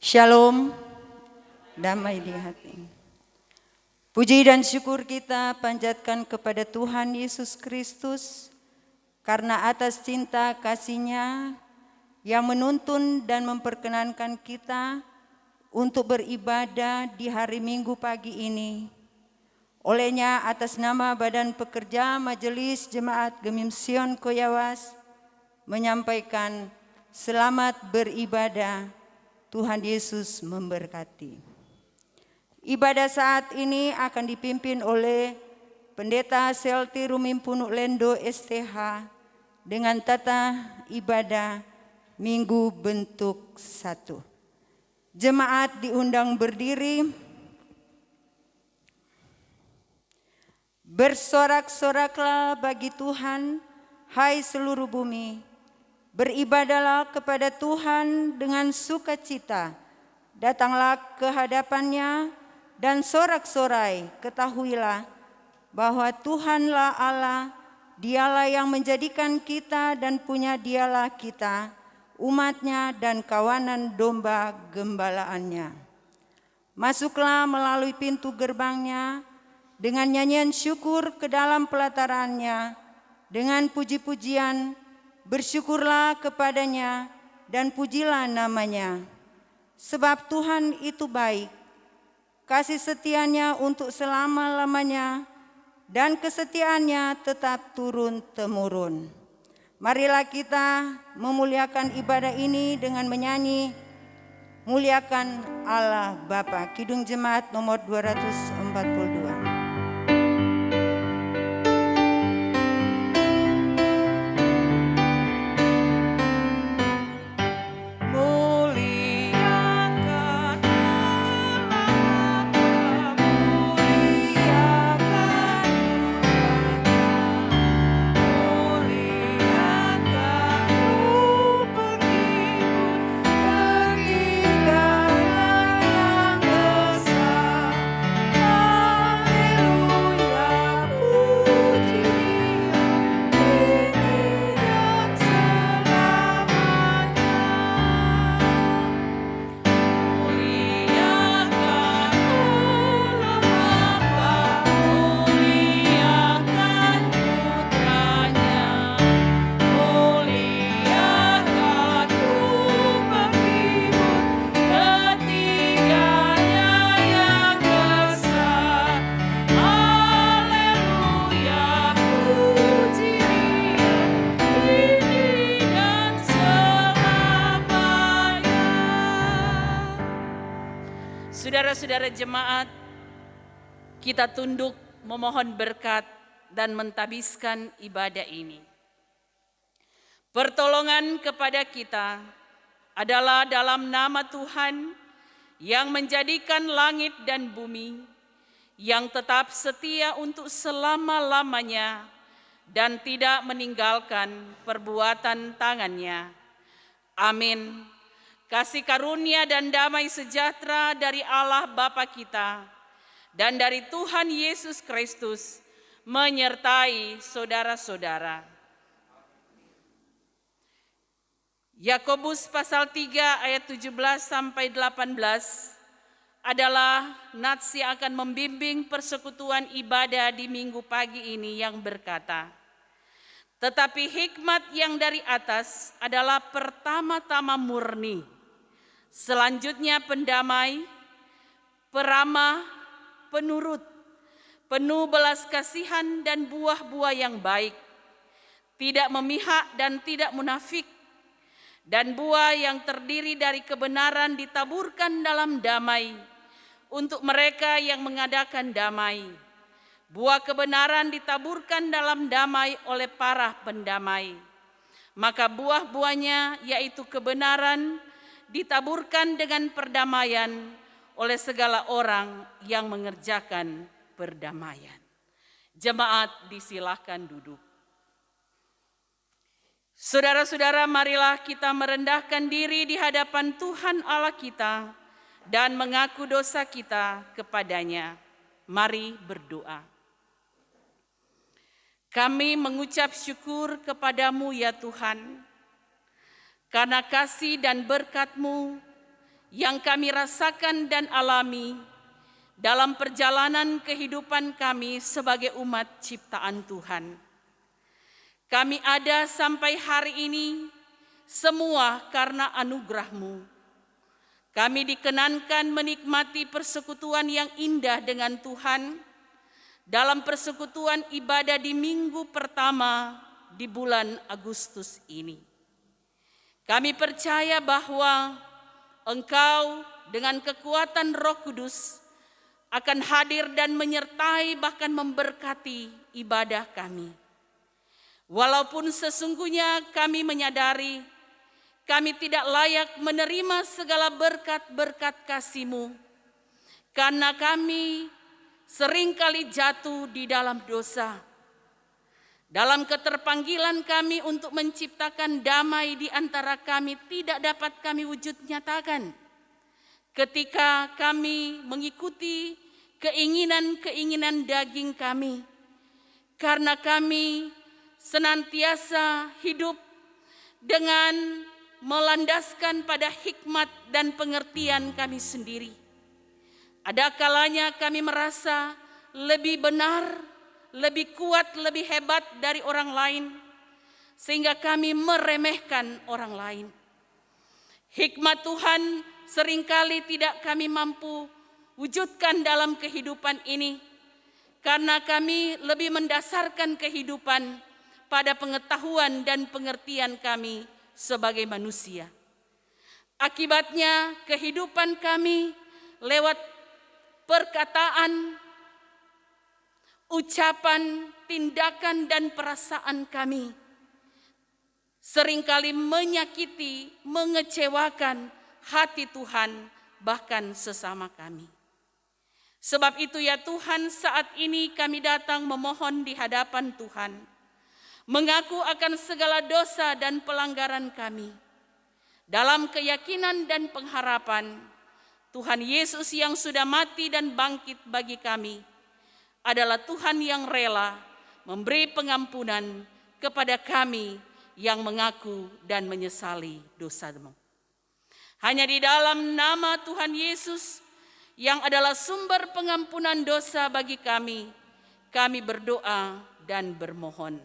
Shalom, damai di hati. Puji dan syukur kita panjatkan kepada Tuhan Yesus Kristus karena atas cinta kasih-Nya yang menuntun dan memperkenankan kita untuk beribadah di hari Minggu pagi ini. Olehnya atas nama Badan Pekerja Majelis Jemaat Gemim Sion Koyawas menyampaikan selamat beribadah. Tuhan Yesus memberkati. Ibadah saat ini akan dipimpin oleh Pendeta Selti Rumimpunuk Lendo STH dengan tata ibadah Minggu bentuk 1. Jemaat diundang berdiri, bersorak-soraklah bagi Tuhan, hai seluruh bumi. Beribadahlah kepada Tuhan dengan sukacita. Datanglah ke hadapan-Nya dan sorak-sorai. Ketahuilah bahwa Tuhanlah Allah, Dialah yang menjadikan kita dan punya Dialah kita, umat-Nya dan kawanan domba gembalaannya. Masuklah melalui pintu gerbang-Nya dengan nyanyian syukur ke dalam pelataran-Nya, dengan puji-pujian. Bersyukurlah kepadanya dan pujilah namanya. Sebab Tuhan itu baik, kasih setia-Nya untuk selama-lamanya, dan kesetiaannya tetap turun-temurun. Marilah kita memuliakan ibadah ini dengan menyanyi Muliakan Allah Bapa. Kidung Jemaat nomor 242. Saudara-saudara jemaat, kita tunduk memohon berkat dan mentabiskan ibadah ini. Pertolongan kepada kita adalah dalam nama Tuhan yang menjadikan langit dan bumi, yang tetap setia untuk selama-lamanya dan tidak meninggalkan perbuatan tangannya. Amin. Kasih karunia dan damai sejahtera dari Allah Bapa kita dan dari Tuhan Yesus Kristus menyertai saudara-saudara. Yakobus pasal 3 ayat 17 sampai 18 adalah nats yang akan membimbing persekutuan ibadah di minggu pagi ini yang berkata, tetapi hikmat yang dari atas adalah pertama-tama murni, selanjutnya pendamai, peramah, penurut, penuh belas kasihan dan buah-buah yang baik, tidak memihak dan tidak munafik, dan buah yang terdiri dari kebenaran ditaburkan dalam damai untuk mereka yang mengadakan damai. Buah kebenaran ditaburkan dalam damai oleh para pendamai. Maka buah-buahnya yaitu kebenaran ditaburkan dengan perdamaian oleh segala orang yang mengerjakan perdamaian. Jemaat disilahkan duduk. Saudara-saudara, marilah kita merendahkan diri di hadapan Tuhan Allah kita dan mengaku dosa kita kepadanya. Mari berdoa. Kami mengucap syukur kepadamu ya Tuhan, karena kasih dan berkat-Mu yang kami rasakan dan alami dalam perjalanan kehidupan kami sebagai umat ciptaan Tuhan. Kami ada sampai hari ini semua karena anugerah-Mu. Kami dikenankan menikmati persekutuan yang indah dengan Tuhan dalam persekutuan ibadah di minggu pertama di bulan Agustus ini. Kami percaya bahwa Engkau dengan kekuatan Roh Kudus akan hadir dan menyertai bahkan memberkati ibadah kami. Walaupun sesungguhnya kami menyadari kami tidak layak menerima segala berkat-berkat kasih-Mu, karena kami seringkali jatuh di dalam dosa. Dalam keterpanggilan kami untuk menciptakan damai di antara kami tidak dapat kami wujud nyatakan. Ketika kami mengikuti keinginan-keinginan daging kami, karena kami senantiasa hidup dengan melandaskan pada hikmat dan pengertian kami sendiri. Ada kalanya kami merasa lebih benar, lebih kuat, lebih hebat dari orang lain, sehingga kami meremehkan orang lain. Hikmat Tuhan seringkali tidak kami mampu wujudkan dalam kehidupan ini, karena kami lebih mendasarkan kehidupan pada pengetahuan dan pengertian kami sebagai manusia. Akibatnya kehidupan kami lewat perkataan, ucapan, tindakan, dan perasaan kami seringkali menyakiti, mengecewakan hati Tuhan, bahkan sesama kami. Sebab itu ya Tuhan, saat ini kami datang memohon di hadapan Tuhan, mengaku akan segala dosa dan pelanggaran kami, dalam keyakinan dan pengharapan Tuhan Yesus yang sudah mati dan bangkit bagi kami adalah Tuhan yang rela memberi pengampunan kepada kami yang mengaku dan menyesali dosa-Mu. Hanya di dalam nama Tuhan Yesus yang adalah sumber pengampunan dosa bagi kami berdoa dan bermohon.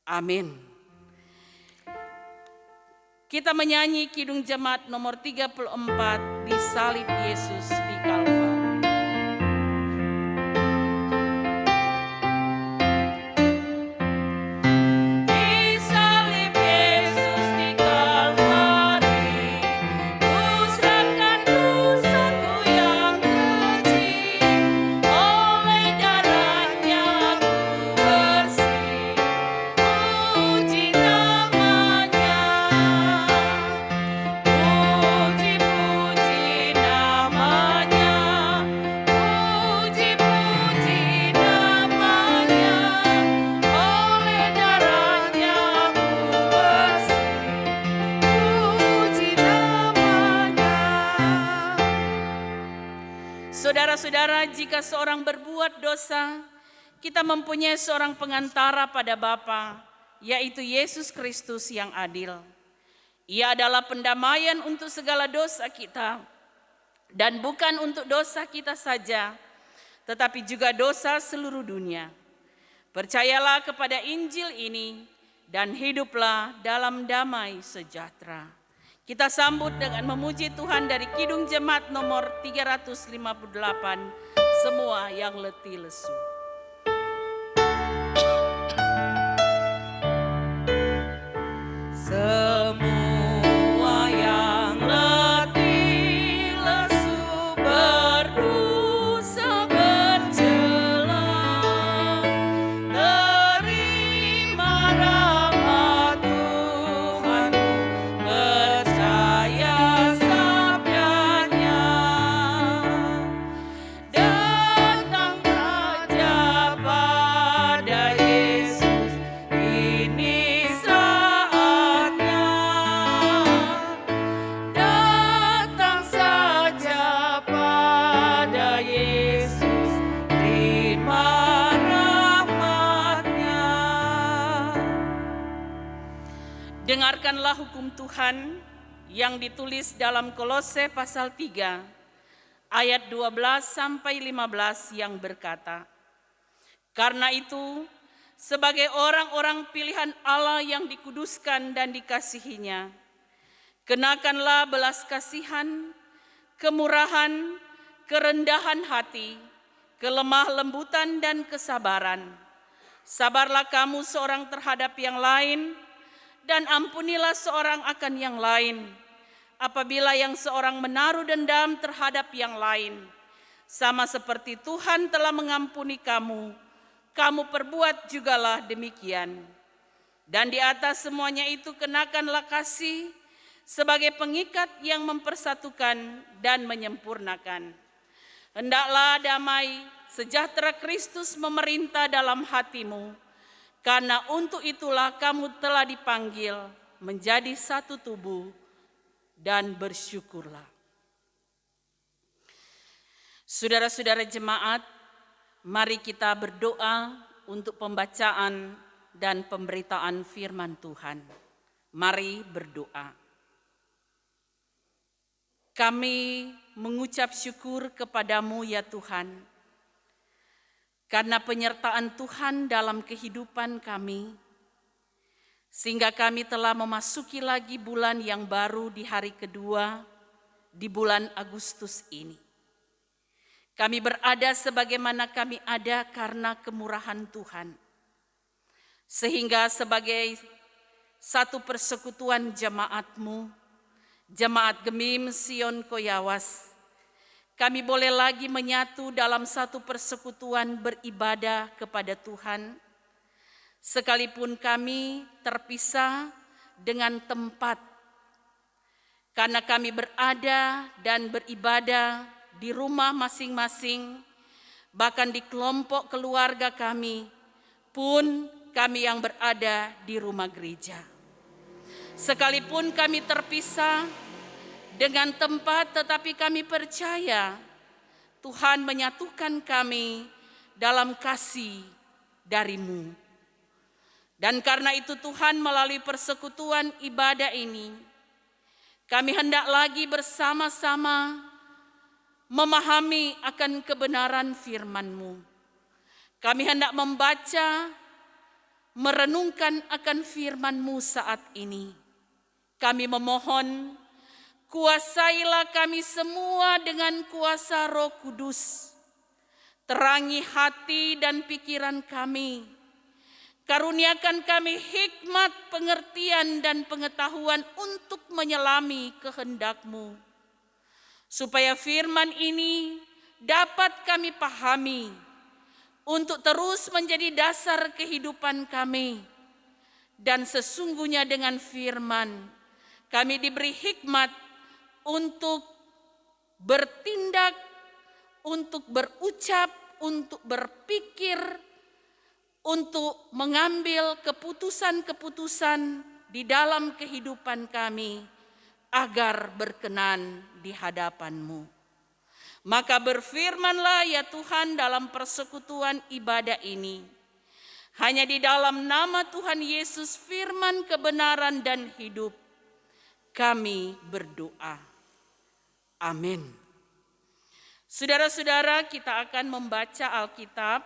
Amin. Kita menyanyi Kidung Jemaat nomor 34, di salib Yesus di Kalvari. Saudara-saudara, jika seorang berbuat dosa, kita mempunyai seorang pengantara pada Bapa, yaitu Yesus Kristus yang adil. Ia adalah pendamaian untuk segala dosa kita, dan bukan untuk dosa kita saja, tetapi juga dosa seluruh dunia. Percayalah kepada Injil ini, dan hiduplah dalam damai sejahtera. Kita sambut dengan memuji Tuhan dari Kidung Jemaat nomor 358, semua yang letih lesu. Semua yang letih lesu berdosa bercela, terima rahmat Tuhanmu, percaya sabdanya. Datang Raja pada Yesus, ini saatnya. Datang saja pada Yesus, terima rahmat-Nya. Dengarkanlah hukum Tuhan, yang ditulis dalam Kolose pasal 3 ayat 12 sampai 15 yang berkata, "Karena itu, sebagai orang-orang pilihan Allah yang dikuduskan dan dikasihinya, kenakanlah belas kasihan, kemurahan, kerendahan hati, kelemah lembutan dan kesabaran. Sabarlah kamu seorang terhadap yang lain, dan ampunilah seorang akan yang lain. Apabila yang seorang menaruh dendam terhadap yang lain, sama seperti Tuhan telah mengampuni kamu, kamu perbuat jugalah demikian. Dan di atas semuanya itu kenakanlah kasih sebagai pengikat yang mempersatukan dan menyempurnakan. Hendaklah damai sejahtera Kristus memerintah dalam hatimu, karena untuk itulah kamu telah dipanggil menjadi satu tubuh, dan bersyukurlah." Saudara-saudara jemaat, mari kita berdoa untuk pembacaan dan pemberitaan firman Tuhan. Mari berdoa. Kami mengucap syukur kepadamu ya Tuhan, karena penyertaan Tuhan dalam kehidupan kami, sehingga kami telah memasuki lagi bulan yang baru di hari kedua di bulan Agustus ini. Kami berada sebagaimana kami ada karena kemurahan Tuhan, sehingga sebagai satu persekutuan jemaat-Mu, Jemaat Gemim Sion Koyawas, kami boleh lagi menyatu dalam satu persekutuan beribadah kepada Tuhan, sekalipun kami terpisah dengan tempat, karena kami berada dan beribadah di rumah masing-masing, bahkan di kelompok keluarga kami, pun kami yang berada di rumah gereja. Sekalipun kami terpisah dengan tempat, tetapi kami percaya Tuhan menyatukan kami dalam kasih dari-Mu. Dan karena itu Tuhan, melalui persekutuan ibadah ini, kami hendak lagi bersama-sama memahami akan kebenaran firman-Mu. Kami hendak membaca, merenungkan akan firman-Mu saat ini. Kami memohon, kuasailah kami semua dengan kuasa Roh Kudus. Terangi hati dan pikiran kami. Karuniakan kami hikmat, pengertian, dan pengetahuan untuk menyelami kehendak-Mu, supaya firman ini dapat kami pahami untuk terus menjadi dasar kehidupan kami. Dan sesungguhnya dengan firman, kami diberi hikmat untuk bertindak, untuk berucap, untuk berpikir, untuk mengambil keputusan-keputusan di dalam kehidupan kami, agar berkenan di hadapan-Mu. Maka berfirmanlah ya Tuhan dalam persekutuan ibadah ini. Hanya di dalam nama Tuhan Yesus, firman kebenaran dan hidup, kami berdoa. Amin. Saudara-saudara, kita akan membaca Alkitab.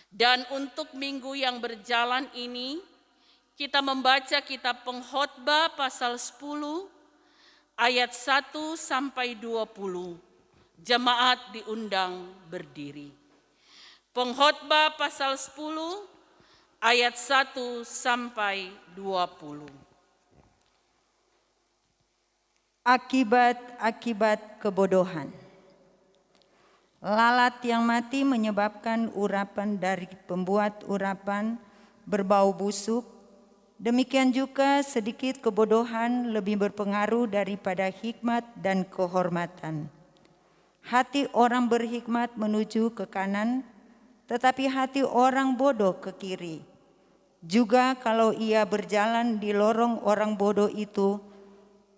Dan untuk minggu yang berjalan ini, kita membaca kitab Pengkhotbah pasal 10 ayat 1 sampai 20. Jemaat diundang berdiri. Pengkhotbah pasal 10 ayat 1 sampai 20. Akibat-akibat kebodohan. Lalat yang mati menyebabkan urapan dari pembuat urapan berbau busuk. Demikian juga sedikit kebodohan lebih berpengaruh daripada hikmat dan kehormatan. Hati orang berhikmat menuju ke kanan, tetapi hati orang bodoh ke kiri. Juga kalau ia berjalan di lorong orang bodoh itu,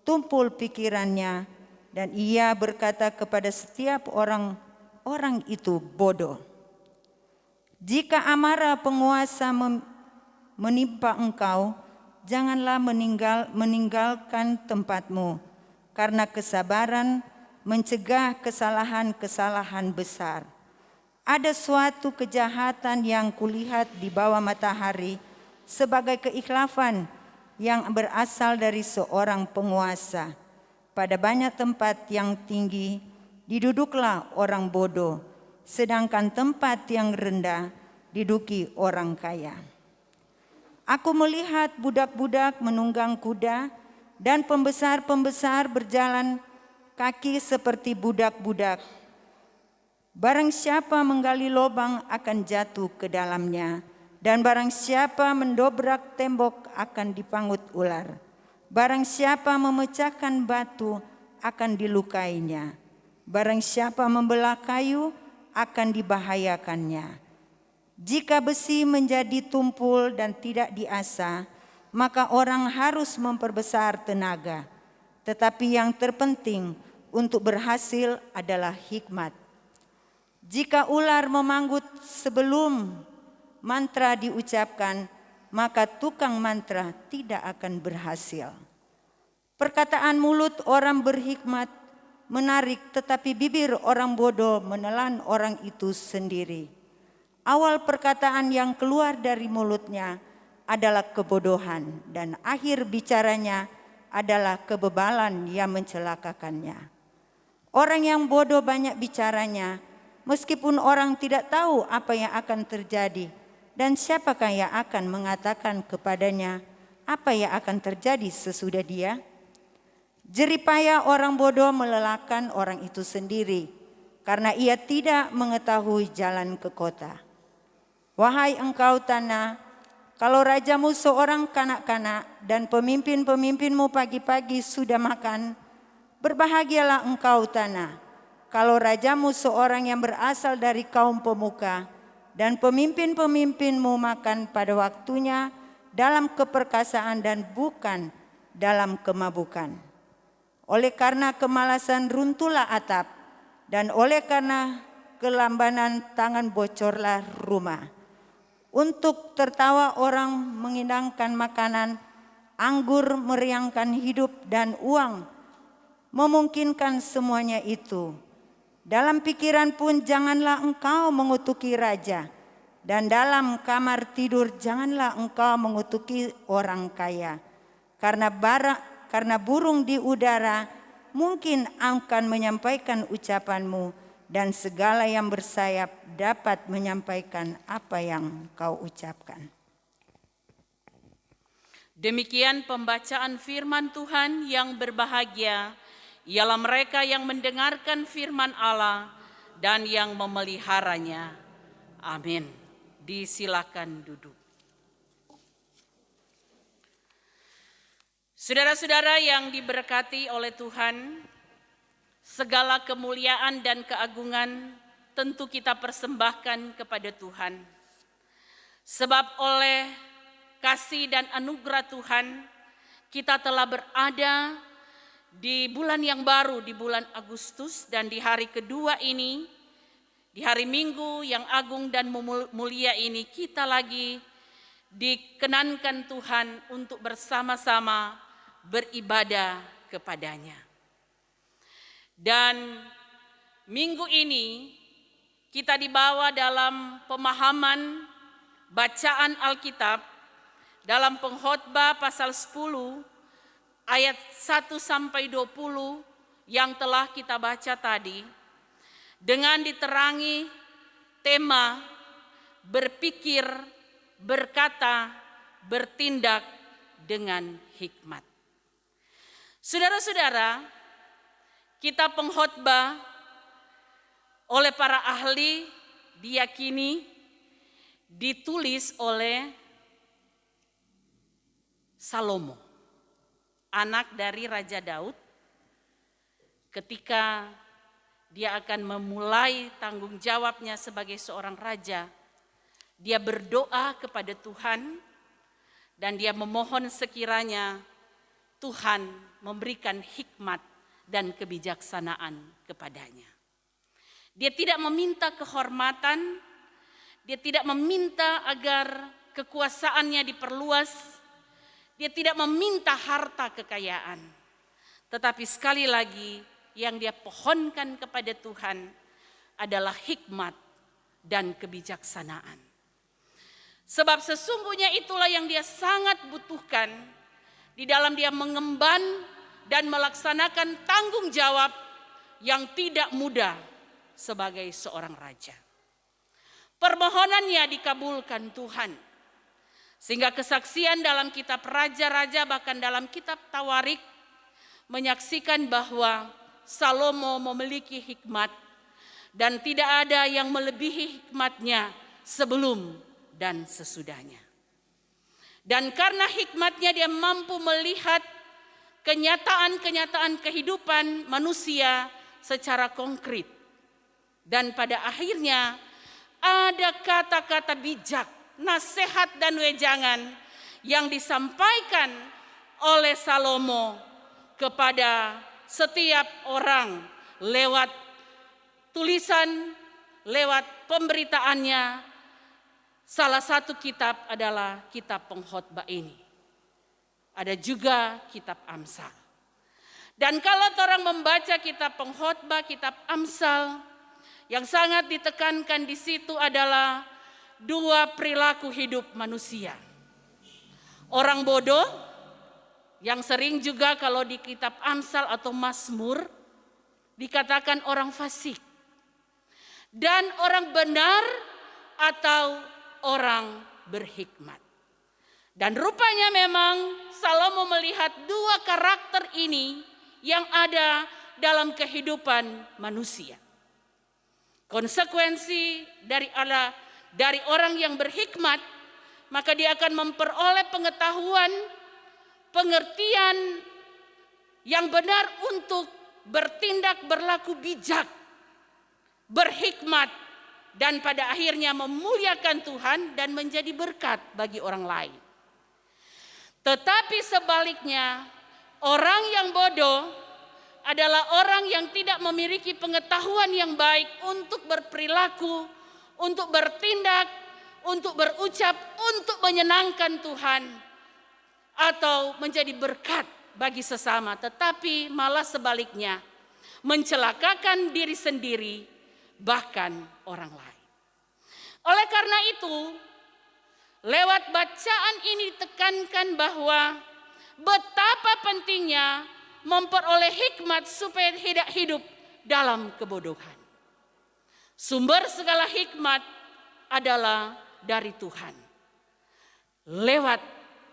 tumpul pikirannya, dan ia berkata kepada setiap orang itu bodoh. Jika amarah penguasa menimpa engkau, janganlah meninggalkan tempatmu, karena kesabaran mencegah kesalahan-kesalahan besar. Ada suatu kejahatan yang kulihat di bawah matahari sebagai keikhlafan yang berasal dari seorang penguasa. Pada banyak tempat yang tinggi diduduklah orang bodoh, sedangkan tempat yang rendah diduduki orang kaya. Aku melihat budak-budak menunggang kuda dan pembesar-pembesar berjalan kaki seperti budak-budak. Barang siapa menggali lubang akan jatuh ke dalamnya, dan barang siapa mendobrak tembok akan dipangut ular. Barang siapa memecahkan batu akan dilukainya. Barang siapa membelah kayu akan dibahayakannya. Jika besi menjadi tumpul dan tidak diasah, maka orang harus memperbesar tenaga. Tetapi yang terpenting untuk berhasil adalah hikmat. Jika ular memanggut sebelum mantra diucapkan, maka tukang mantra tidak akan berhasil. Perkataan mulut orang berhikmat menarik, tetapi bibir orang bodoh menelan orang itu sendiri. Awal perkataan yang keluar dari mulutnya adalah kebodohan, dan akhir bicaranya adalah kebebalan yang mencelakakannya. Orang yang bodoh banyak bicaranya, meskipun orang tidak tahu apa yang akan terjadi, dan siapakah yang akan mengatakan kepadanya apa yang akan terjadi sesudah dia. Jeripaya orang bodoh melelahkan orang itu sendiri, karena ia tidak mengetahui jalan ke kota. Wahai engkau tanah, kalau rajamu seorang kanak-kanak dan pemimpin-pemimpinmu pagi-pagi sudah makan, berbahagialah engkau tanah. Kalau rajamu seorang yang berasal dari kaum pemuka dan pemimpin-pemimpinmu makan pada waktunya dalam keperkasaan dan bukan dalam kemabukan. Oleh karena kemalasan runtuhlah atap, dan oleh karena kelambanan tangan bocorlah rumah. Untuk tertawa orang menghidangkan makanan, anggur meriangkan hidup, dan uang memungkinkan semuanya itu. Dalam pikiran pun janganlah engkau mengutuki raja, dan dalam kamar tidur janganlah engkau mengutuki orang kaya. Karena burung di udara mungkin akan menyampaikan ucapanmu, dan segala yang bersayap dapat menyampaikan apa yang kau ucapkan. Demikian pembacaan firman Tuhan. Yang berbahagia ialah mereka yang mendengarkan firman Allah dan yang memeliharanya. Amin. Disilakan duduk. Saudara-saudara yang diberkati oleh Tuhan, segala kemuliaan dan keagungan tentu kita persembahkan kepada Tuhan. Sebab oleh kasih dan anugerah Tuhan, kita telah berada di bulan yang baru, di bulan Agustus, dan di hari kedua ini, di hari Minggu yang agung dan mulia ini, kita lagi dikenankan Tuhan untuk bersama-sama beribadah kepadanya. Dan minggu ini kita dibawa dalam pemahaman bacaan Alkitab dalam Pengkhotbah pasal 10 ayat 1 sampai 20 yang telah kita baca tadi, dengan diterangi tema berpikir, berkata, bertindak dengan hikmat. Saudara-saudara, kitab Pengkhotbah oleh para ahli diyakini ditulis oleh Salomo, anak dari Raja Daud, ketika dia akan memulai tanggung jawabnya sebagai seorang raja. Dia berdoa kepada Tuhan dan dia memohon sekiranya Tuhan memberikan hikmat dan kebijaksanaan kepadanya. Dia tidak meminta kehormatan, dia tidak meminta agar kekuasaannya diperluas, Dia tidak meminta harta kekayaan. Tetapi sekali lagi yang dia pohonkan kepada Tuhan adalah hikmat dan kebijaksanaan. Sebab sesungguhnya itulah yang dia sangat butuhkan di dalam dia mengemban dan melaksanakan tanggung jawab yang tidak mudah sebagai seorang raja. Permohonannya dikabulkan Tuhan. Sehingga kesaksian dalam kitab Raja-Raja bahkan dalam kitab Tawarik menyaksikan bahwa Salomo memiliki hikmat dan tidak ada yang melebihi hikmatnya sebelum dan sesudahnya. Dan karena hikmatnya dia mampu melihat kenyataan-kenyataan kehidupan manusia secara konkret. Dan pada akhirnya ada kata-kata bijak, nasihat dan wejangan yang disampaikan oleh Salomo kepada setiap orang lewat tulisan, lewat pemberitaannya. Salah satu kitab adalah kitab pengkhotbah ini. Ada juga kitab Amsal. Dan kalau orang membaca kitab pengkhotbah, kitab Amsal, yang sangat ditekankan di situ adalah dua perilaku hidup manusia. Orang bodoh, yang sering juga kalau di kitab Amsal atau Mazmur dikatakan orang fasik. Dan orang benar atau orang berhikmat. Dan rupanya memang Salomo melihat dua karakter ini yang ada dalam kehidupan manusia. Konsekuensi dari orang yang berhikmat, maka dia akan memperoleh pengetahuan, pengertian yang benar untuk bertindak berlaku bijak, berhikmat, dan pada akhirnya memuliakan Tuhan dan menjadi berkat bagi orang lain. Tetapi sebaliknya, orang yang bodoh adalah orang yang tidak memiliki pengetahuan yang baik untuk berperilaku, untuk bertindak, untuk berucap, untuk menyenangkan Tuhan, atau menjadi berkat bagi sesama, tetapi malah sebaliknya, mencelakakan diri sendiri, bahkan orang lain. Oleh karena itu, lewat bacaan ini ditekankan bahwa betapa pentingnya memperoleh hikmat supaya tidak hidup dalam kebodohan. Sumber segala hikmat adalah dari Tuhan, lewat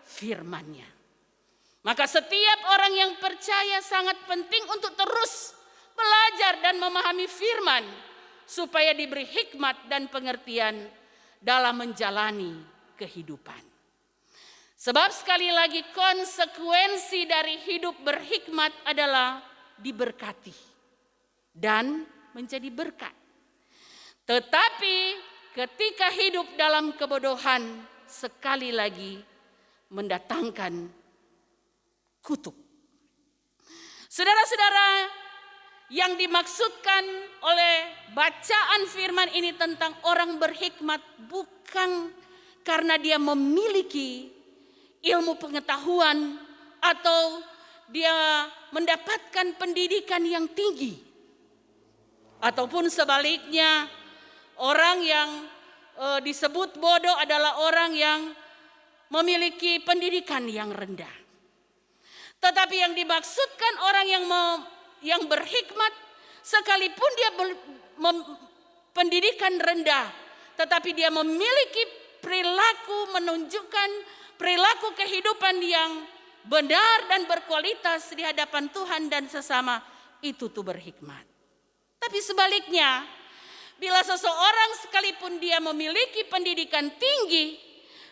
firman-Nya. Maka setiap orang yang percaya sangat penting untuk terus belajar dan memahami firman, supaya diberi hikmat dan pengertian dalam menjalani kehidupan. Sebab sekali lagi konsekuensi dari hidup berhikmat adalah diberkati dan menjadi berkat. Tetapi ketika hidup dalam kebodohan sekali lagi mendatangkan kutuk. Saudara-saudara, yang dimaksudkan oleh bacaan firman ini tentang orang berhikmat bukan karena dia memiliki ilmu pengetahuan atau dia mendapatkan pendidikan yang tinggi. Ataupun sebaliknya, orang yang disebut bodoh adalah orang yang memiliki pendidikan yang rendah. Tetapi yang dimaksudkan orang yang berhikmat, sekalipun dia pendidikan rendah, tetapi dia memiliki perilaku, menunjukkan perilaku kehidupan yang benar dan berkualitas di hadapan Tuhan dan sesama, itu tuh berhikmat. Tapi sebaliknya, bila seseorang sekalipun dia memiliki pendidikan tinggi,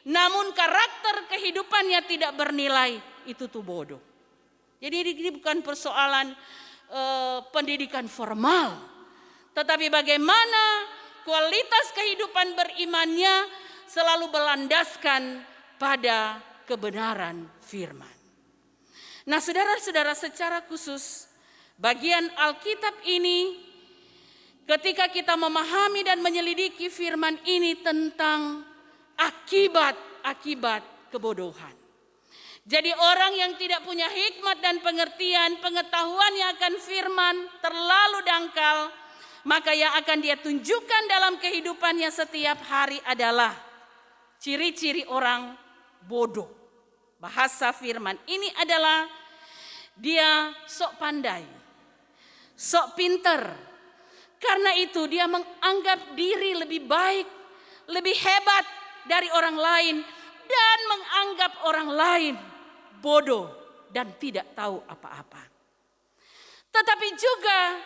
namun karakter kehidupannya tidak bernilai, itu tuh bodoh. Jadi ini bukan persoalan pendidikan formal, tetapi bagaimana kualitas kehidupan berimannya selalu berlandaskan pada kebenaran firman. Nah, saudara-saudara, secara khusus bagian Alkitab ini, ketika kita memahami dan menyelidiki firman ini tentang akibat kebodohan. Jadi orang yang tidak punya hikmat dan pengertian, pengetahuannya akan firman terlalu dangkal, maka yang akan dia tunjukkan dalam kehidupannya setiap hari adalah ciri-ciri orang bodoh. Bahasa firman ini adalah dia sok pandai, sok pinter. Karena itu dia menganggap diri lebih baik, lebih hebat dari orang lain, dan menganggap orang lain bodoh dan tidak tahu apa-apa. Tetapi juga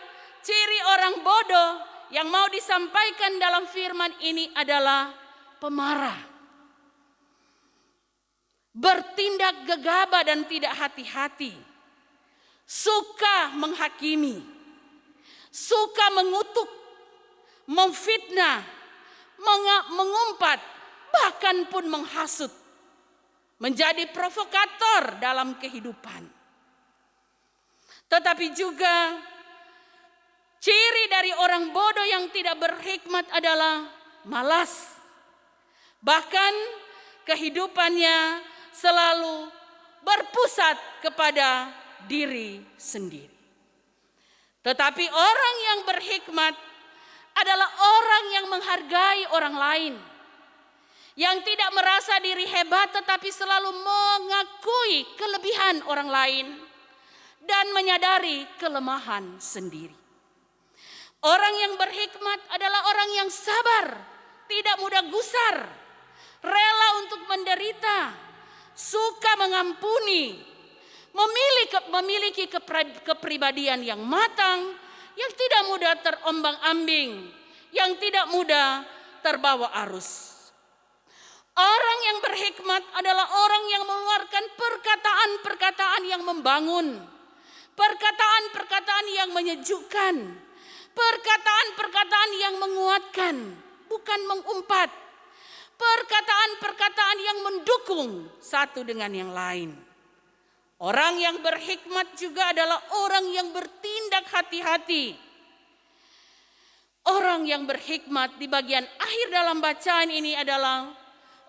ciri orang bodoh yang mau disampaikan dalam firman ini adalah pemarah, bertindak gegabah dan tidak hati-hati, suka menghakimi, suka mengutuk, memfitnah, mengumpat, bahkan pun menghasut, menjadi provokator dalam kehidupan. Tetapi juga ciri dari orang bodoh yang tidak berhikmat adalah malas. Bahkan kehidupannya selalu berpusat kepada diri sendiri. Tetapi orang yang berhikmat adalah orang yang menghargai orang lain, yang tidak merasa diri hebat tetapi selalu mengakui kelebihan orang lain dan menyadari kelemahan sendiri. Orang yang berhikmat adalah orang yang sabar, tidak mudah gusar, rela untuk menderita, suka mengampuni, memiliki kepribadian yang matang, yang tidak mudah terombang-ambing, yang tidak mudah terbawa arus. Orang yang berhikmat adalah orang yang mengeluarkan perkataan-perkataan yang membangun, perkataan-perkataan yang menyejukkan, perkataan-perkataan yang menguatkan, bukan mengumpat, perkataan-perkataan yang mendukung satu dengan yang lain. Orang yang berhikmat juga adalah orang yang bertindak hati-hati. Orang yang berhikmat di bagian akhir dalam bacaan ini adalah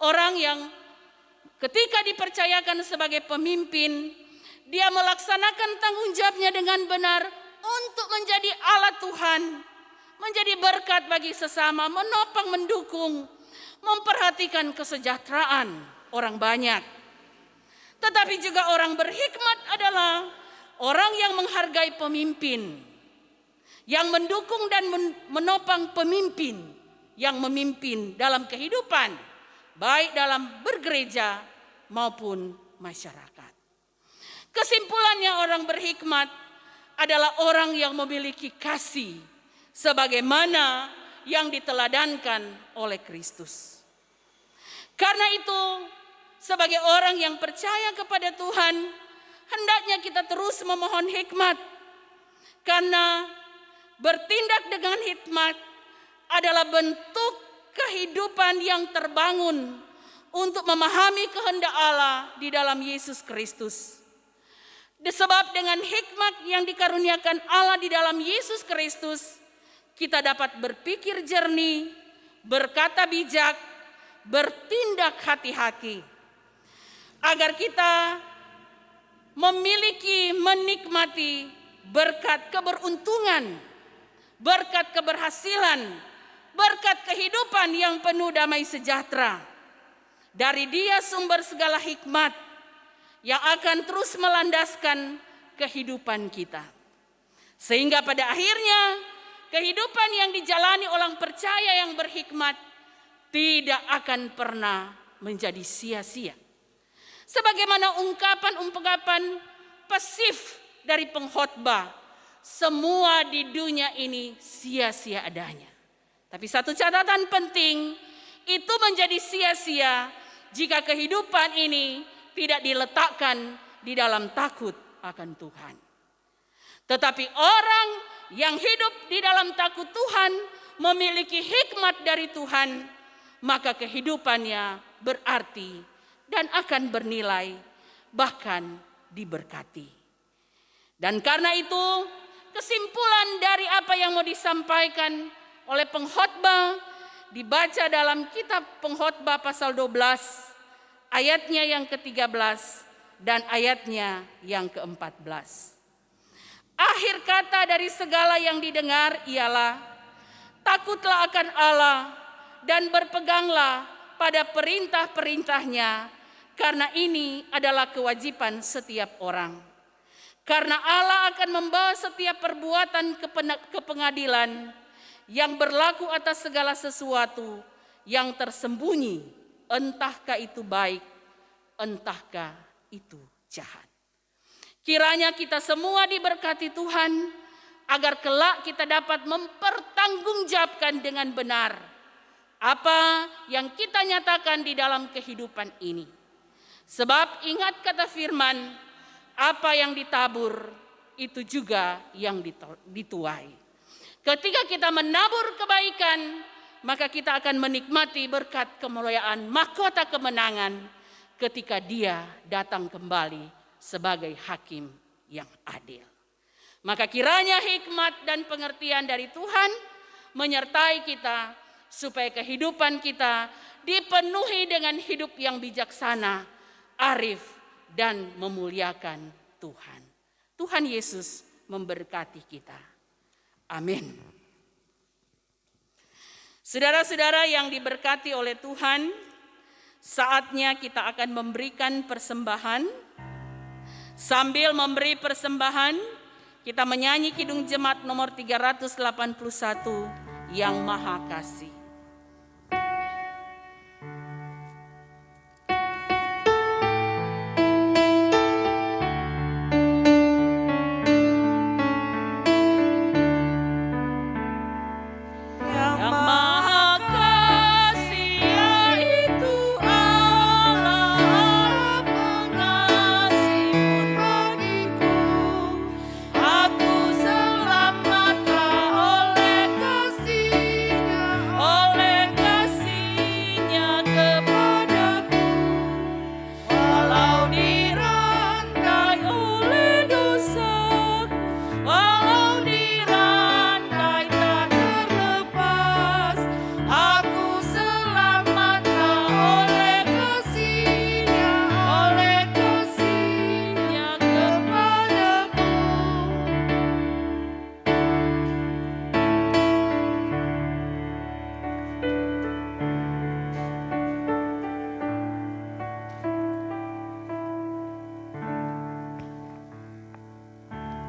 orang yang ketika dipercayakan sebagai pemimpin, dia melaksanakan tanggung jawabnya dengan benar untuk menjadi alat Tuhan, menjadi berkat bagi sesama, menopang, mendukung, memperhatikan kesejahteraan orang banyak. Tetapi juga orang berhikmat adalah orang yang menghargai pemimpin, yang mendukung dan menopang pemimpin, yang memimpin dalam kehidupan, baik dalam bergereja maupun masyarakat. Kesimpulannya, orang berhikmat adalah orang yang memiliki kasih sebagaimana yang diteladankan oleh Kristus. Karena itu, sebagai orang yang percaya kepada Tuhan, hendaknya kita terus memohon hikmat. Karena bertindak dengan hikmat adalah bentuk kehidupan yang terbangun untuk memahami kehendak Allah di dalam Yesus Kristus. Sebab dengan hikmat yang dikaruniakan Allah di dalam Yesus Kristus, kita dapat berpikir jernih, berkata bijak, bertindak hati-hati, agar kita menikmati berkat keberuntungan, berkat keberhasilan, berkat kehidupan yang penuh damai sejahtera. Dari Dia sumber segala hikmat yang akan terus melandaskan kehidupan kita. Sehingga pada akhirnya kehidupan yang dijalani orang percaya yang berhikmat tidak akan pernah menjadi sia-sia. Sebagaimana ungkapan-ungkapan pasif dari pengkhotbah, semua di dunia ini sia-sia adanya. Tapi satu catatan penting, itu menjadi sia-sia jika kehidupan ini tidak diletakkan di dalam takut akan Tuhan. Tetapi orang yang hidup di dalam takut Tuhan, memiliki hikmat dari Tuhan, maka kehidupannya berarti dan akan bernilai, bahkan diberkati. Dan karena itu, kesimpulan dari apa yang mau disampaikan oleh pengkhotbah dibaca dalam kitab Pengkhotbah pasal 12, ayatnya yang ke-13 dan ayatnya yang ke-14. Akhir kata dari segala yang didengar ialah, takutlah akan Allah dan berpeganglah pada perintah-perintahnya, karena ini adalah kewajiban setiap orang. Karena Allah akan membawa setiap perbuatan ke pengadilan yang berlaku atas segala sesuatu yang tersembunyi, entahkah itu baik, entahkah itu jahat. Kiranya kita semua diberkati Tuhan, agar kelak kita dapat mempertanggungjawabkan dengan benar apa yang kita nyatakan di dalam kehidupan ini. Sebab ingat kata firman, apa yang ditabur itu juga yang dituai. Ketika kita menabur kebaikan, maka kita akan menikmati berkat kemuliaan mahkota kemenangan ketika Dia datang kembali sebagai hakim yang adil. Maka kiranya hikmat dan pengertian dari Tuhan menyertai kita, supaya kehidupan kita dipenuhi dengan hidup yang bijaksana, arif, dan memuliakan Tuhan. Tuhan Yesus memberkati kita. Amin. Saudara-saudara yang diberkati oleh Tuhan, saatnya kita akan memberikan persembahan. Sambil memberi persembahan, kita menyanyi Kidung Jemaat nomor 381, Yang Maha Kasih.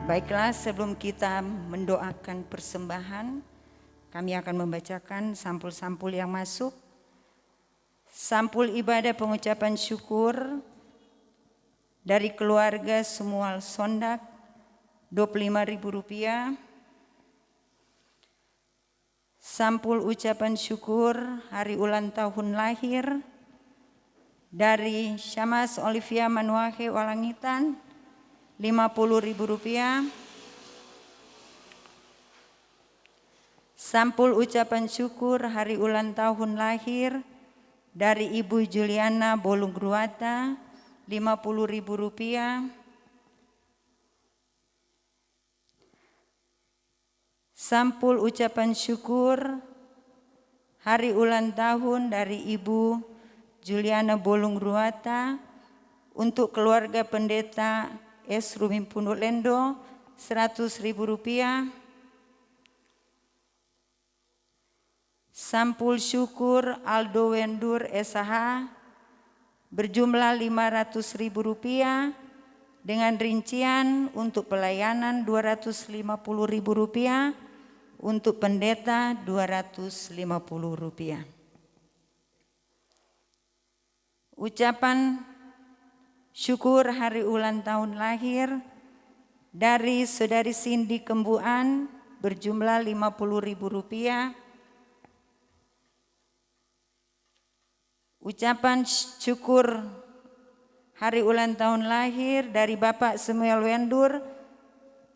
Baiklah, sebelum kita mendoakan persembahan, kami akan membacakan sampul-sampul yang masuk. Sampul ibadah pengucapan syukur dari keluarga Semual Sondak, Rp25.000. Sampul ucapan syukur hari ulang tahun lahir dari Syamas Olivia Manuahe Walangitan, Rp50.000. Sampul ucapan syukur hari ulang tahun lahir dari Ibu Juliana Bolungruata, Rp50.000. Sampul ucapan syukur hari ulang tahun dari Ibu Juliana Bolungruata untuk keluarga pendeta S. Rumim Punduk Lendo, Rp100.000. Sampul syukur Aldo Wendur SH berjumlah Rp500.000 dengan rincian untuk pelayanan Rp250.000, untuk pendeta Rp250. Ucapan syukur hari ulang tahun lahir dari Saudari Cindy Kembuan berjumlah Rp50.000. Ucapan syukur hari ulang tahun lahir dari Bapak Samuel Wendur,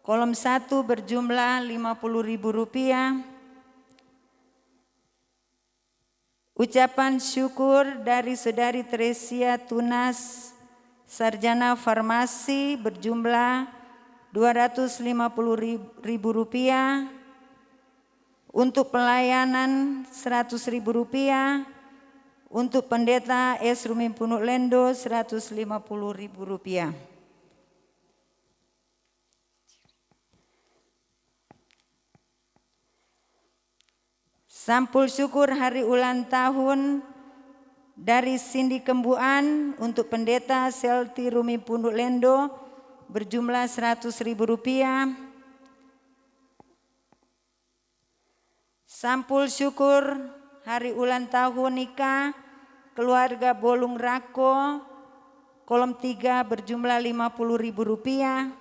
kolom 1 berjumlah Rp50.000. Ucapan syukur dari Saudari Tresia Tunas, Sarjana Farmasi berjumlah Rp250.000, untuk pelayanan Rp100.000, Untuk pendeta S. Rumi Punuk Lendo Rp150.000. Sampul syukur hari ulang tahun dari Cindy Kembuan untuk pendeta Selti Rumi Punuk Lendo berjumlah Rp100.000. Sampul syukur hari ulang tahun nikah keluarga Bolung Rako kolom 3 berjumlah Rp50.000.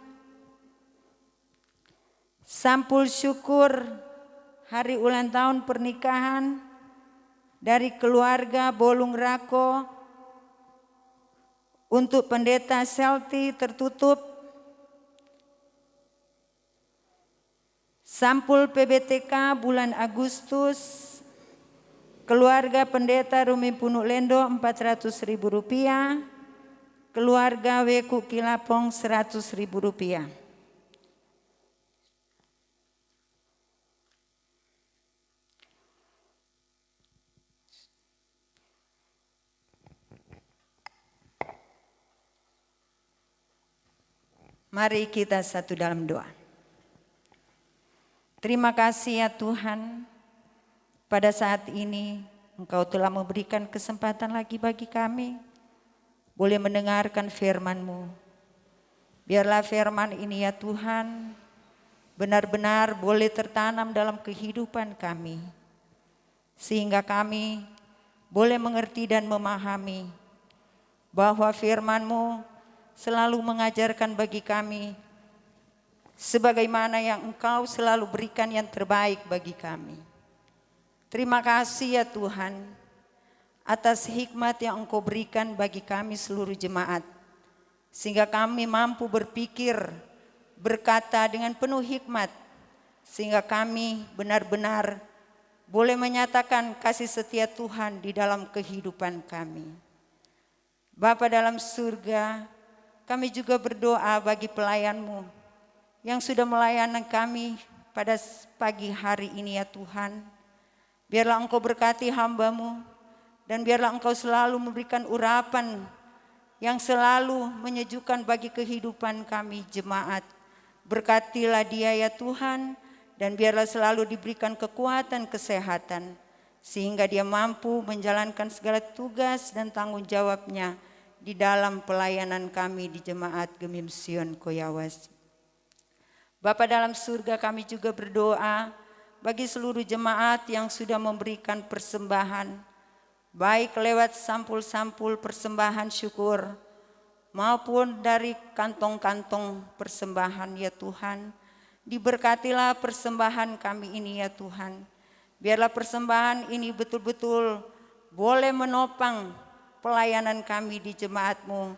Sampul syukur hari ulang tahun pernikahan dari keluarga Bolung Rako untuk pendeta Selti tertutup. Sampul PBTK bulan Agustus keluarga pendeta Rumi Punuk Lendo Rp400.000, keluarga Weku Kilapong Rp100.000. Mari kita satu dalam doa. Terima kasih ya Tuhan, pada saat ini Engkau telah memberikan kesempatan lagi bagi kami boleh mendengarkan firman-Mu. Biarlah firman ini ya Tuhan benar-benar boleh tertanam dalam kehidupan kami, sehingga kami boleh mengerti dan memahami bahwa firman-Mu selalu mengajarkan bagi kami sebagaimana yang Engkau selalu berikan yang terbaik bagi kami. Terima kasih ya Tuhan atas hikmat yang Engkau berikan bagi kami seluruh jemaat, sehingga kami mampu berpikir, berkata dengan penuh hikmat, sehingga kami benar-benar boleh menyatakan kasih setia Tuhan di dalam kehidupan kami. Bapa dalam surga, kami juga berdoa bagi pelayan-Mu yang sudah melayani kami pada pagi hari ini ya Tuhan. Biarlah Engkau berkati hamba-Mu dan biarlah Engkau selalu memberikan urapan yang selalu menyejukkan bagi kehidupan kami jemaat. Berkatilah dia ya Tuhan dan biarlah selalu diberikan kekuatan kesehatan sehingga dia mampu menjalankan segala tugas dan tanggung jawabnya di dalam pelayanan kami di Jemaat Gemim Sion Koyawas. Bapa dalam surga, kami juga berdoa bagi seluruh jemaat yang sudah memberikan persembahan, baik lewat sampul-sampul persembahan syukur maupun dari kantong-kantong persembahan ya Tuhan. Diberkatilah persembahan kami ini ya Tuhan. Biarlah persembahan ini betul-betul boleh menopang pelayanan kami di jemaat-Mu,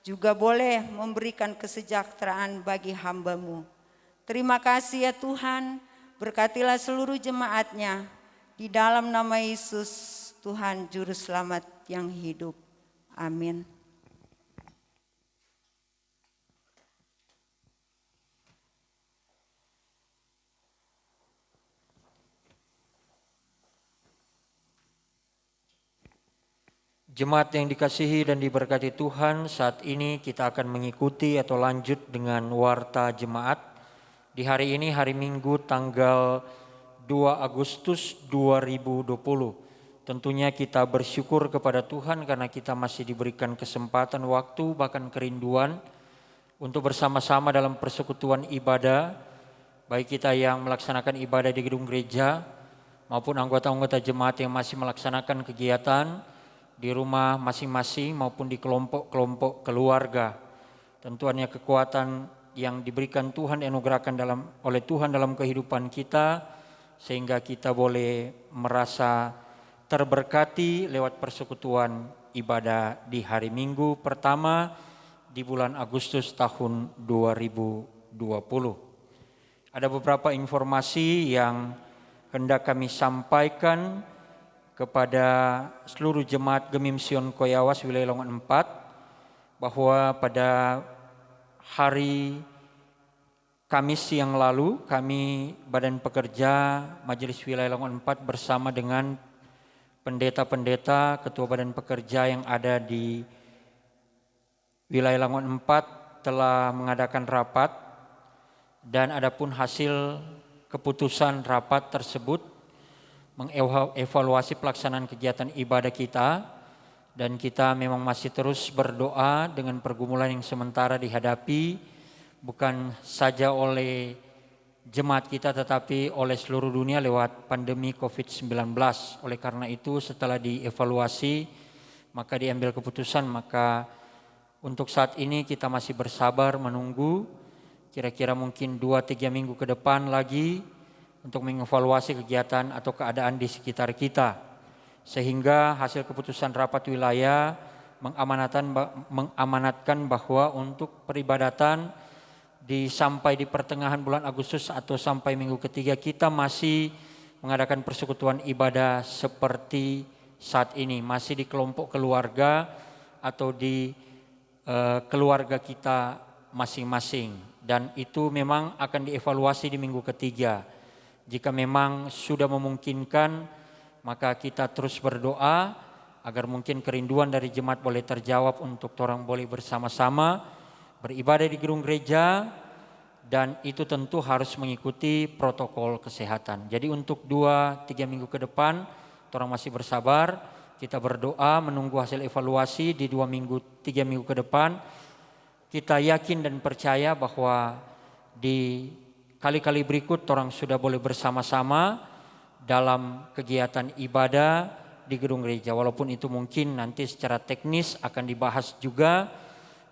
juga boleh memberikan kesejahteraan bagi hamba-Mu. Terima kasih ya Tuhan. Berkatilah seluruh jemaatnya di dalam nama Yesus Tuhan Juru Selamat yang hidup. Amin. Jemaat yang dikasihi dan diberkati Tuhan, saat ini kita akan mengikuti atau lanjut dengan warta jemaat. Di hari ini, hari Minggu tanggal 2 Agustus 2020. Tentunya kita bersyukur kepada Tuhan karena kita masih diberikan kesempatan, waktu, bahkan kerinduan untuk bersama-sama dalam persekutuan ibadah. Baik kita yang melaksanakan ibadah di gedung gereja maupun anggota-anggota jemaat yang masih melaksanakan kegiatan di rumah masing-masing maupun di kelompok-kelompok keluarga. Tentunya kekuatan yang diberikan Tuhan, anugerahkan oleh Tuhan dalam kehidupan kita, sehingga kita boleh merasa terberkati lewat persekutuan ibadah di hari Minggu pertama di bulan Agustus tahun 2020. Ada beberapa informasi yang hendak kami sampaikan kepada seluruh jemaat Gemim Sion Koyawas wilayah Longon 4, bahwa pada hari Kamis yang lalu kami Badan Pekerja Majelis Wilayah Longon 4 bersama dengan pendeta-pendeta, ketua badan pekerja yang ada di wilayah Langon 4 telah mengadakan rapat, dan adapun hasil keputusan rapat tersebut mengevaluasi pelaksanaan kegiatan ibadah kita, dan kita memang masih terus berdoa dengan pergumulan yang sementara dihadapi bukan saja oleh jemaat kita tetapi oleh seluruh dunia lewat pandemi COVID-19. Oleh karena itu setelah dievaluasi maka diambil keputusan, maka untuk saat ini kita masih bersabar menunggu kira-kira mungkin 2-3 minggu ke depan lagi untuk mengevaluasi kegiatan atau keadaan di sekitar kita. Sehingga hasil keputusan rapat wilayah mengamanatkan bahwa untuk peribadatan sampai di pertengahan bulan Agustus atau sampai minggu ketiga kita masih mengadakan persekutuan ibadah seperti saat ini. Masih di kelompok keluarga atau di keluarga kita masing-masing. Dan itu memang akan dievaluasi di minggu ketiga. Jika memang sudah memungkinkan, maka kita terus berdoa agar mungkin kerinduan dari jemaat boleh terjawab untuk orang boleh bersama-sama beribadah di gedung gereja, dan itu tentu harus mengikuti protokol kesehatan. Jadi untuk 2-3 minggu ke depan, orang masih bersabar, kita berdoa menunggu hasil evaluasi di 2-3 minggu ke depan. Kita yakin dan percaya bahwa di kali-kali berikut orang sudah boleh bersama-sama dalam kegiatan ibadah di gedung gereja. Walaupun itu mungkin nanti secara teknis akan dibahas juga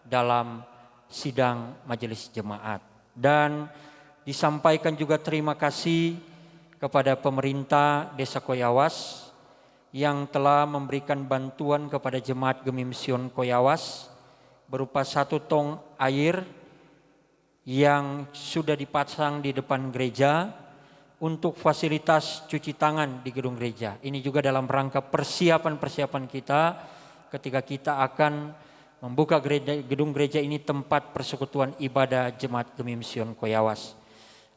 dalam sidang majelis jemaat. Dan disampaikan juga terima kasih kepada pemerintah Desa Koyawas yang telah memberikan bantuan kepada jemaat Gemim Sion Koyawas berupa 1 tong air yang sudah dipasang di depan gereja untuk fasilitas cuci tangan di gedung gereja. Ini juga dalam rangka persiapan kita ketika kita akan membuka gedung gereja ini tempat persekutuan ibadah jemaat Gemim Sion Koyawas.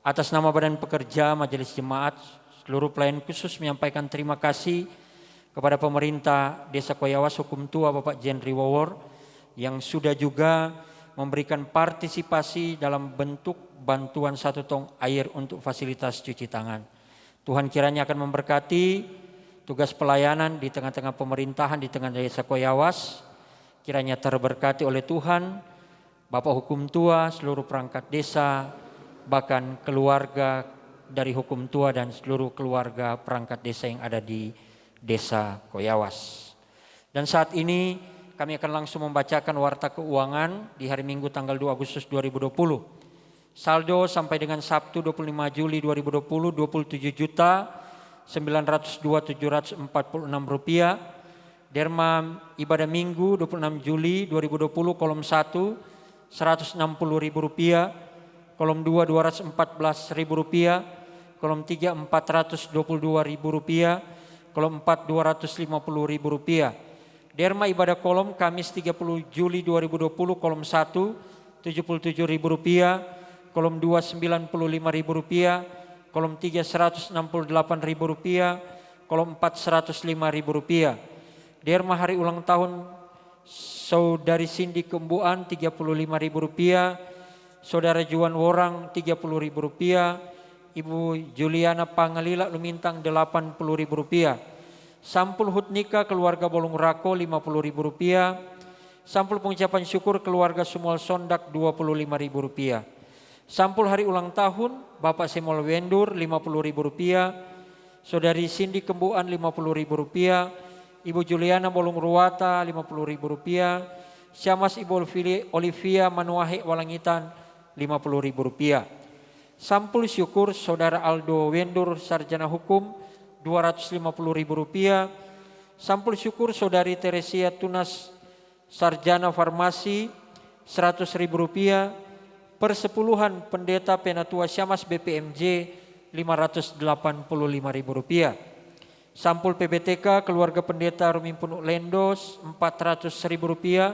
Atas nama Badan Pekerja Majelis Jemaat, seluruh pelayan khusus menyampaikan terima kasih kepada pemerintah Desa Koyawas, Hukum Tua Bapak Jenri Wawor, yang sudah juga memberikan partisipasi dalam bentuk bantuan 1 tong air untuk fasilitas cuci tangan. Tuhan kiranya akan memberkati tugas pelayanan di tengah-tengah pemerintahan di tengah Desa Koyawas. Kiranya terberkati oleh Tuhan, Bapak Hukum Tua, seluruh perangkat desa, bahkan keluarga dari Hukum Tua dan seluruh keluarga perangkat desa yang ada di Desa Koyawas. Dan saat ini kami akan langsung membacakan warta keuangan di hari Minggu tanggal 2 Agustus 2020. Saldo sampai dengan Sabtu 25 Juli 2020 27.902.746 rupiah. Derma ibadah Minggu 26 Juli 2020 kolom 1 160.000 rupiah, kolom 2 214.000 rupiah, kolom 3 422.000 rupiah, kolom 4 250.000 rupiah. Derma ibadah kolom Kamis 30 Juli 2020 kolom 1 77.000 rupiah, kolom 2 95.000 rupiah, kolom 3 168.000 rupiah, kolom 4 105.000 rupiah. Derma hari ulang tahun Saudari Cindy Kembuan 35.000 rupiah, Saudara Juan Worang 30.000 rupiah, Ibu Juliana Pangalila Lumintang 80.000 rupiah. Sampul hut nikah keluarga Bolong Rako 50.000 rupiah. Sampul pengucapan syukur keluarga Sumol Sondak 25.000 rupiah. Sampul hari ulang tahun Bapak Semol Wendur 50.000 rupiah. Saudari Cindy Kembuan 50.000 rupiah. Ibu Juliana Bolong Ruwata 50.000 rupiah. Syamas Ibu Olivia Manuahe Walangitan 50.000 rupiah. Sampul syukur Saudara Aldo Wendur Sarjana Hukum 250.000 rupiah. Sampul syukur Saudari Teresia Tunas Sarjana Farmasi 100.000 rupiah. Persepuluhan Pendeta Penatua Syamas BPMJ 585.000 rupiah. Sampul PBTK keluarga Pendeta Rumimpun Lendos 400.000 rupiah.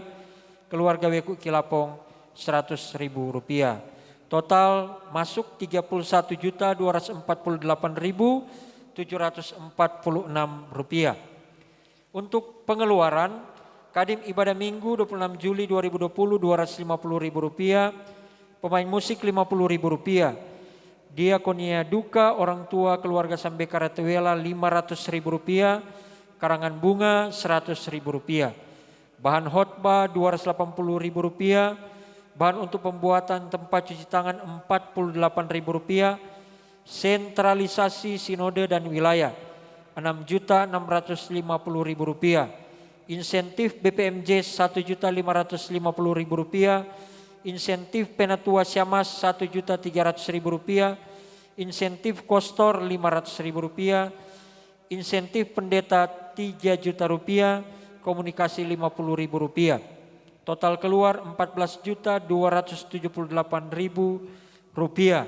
Keluarga Weku Kilapong 100.000 rupiah. Total masuk 31.248.746 rupiah. Untuk pengeluaran, Kadin Ibadah Minggu 26 Juli 2020 Rp250.000, pemain musik Rp50.000, Diakonia Duka Orang Tua Keluarga Sambe Karatuela Rp500.000, karangan bunga Rp100.000, bahan khotbah Rp280.000, bahan untuk pembuatan tempat cuci tangan Rp48.000, sentralisasi sinode dan wilayah Rp6.650.000, insentif BPMJ Rp1.550.000, insentif Penatua Syamas Rp1.300.000, insentif Kostor Rp500.000, insentif Pendeta Rp3.000.000, komunikasi Rp50.000. Total keluar Rp14.278.000,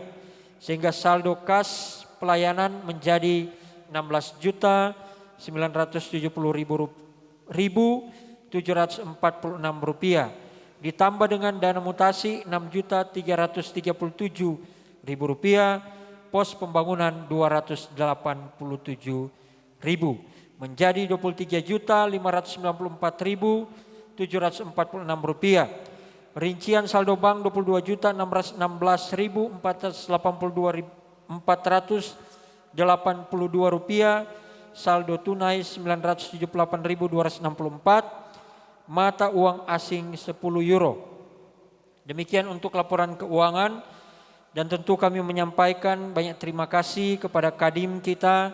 sehingga saldo kas pelayanan menjadi Rp16.970.746, ditambah dengan dana mutasi Rp6.337.000, pos pembangunan Rp287.000, menjadi Rp23.594.746. Rincian saldo bank Rp22.616.482, saldo tunai Rp978.264, mata uang asing €10. Demikian untuk laporan keuangan, dan tentu kami menyampaikan banyak terima kasih kepada Kadim kita,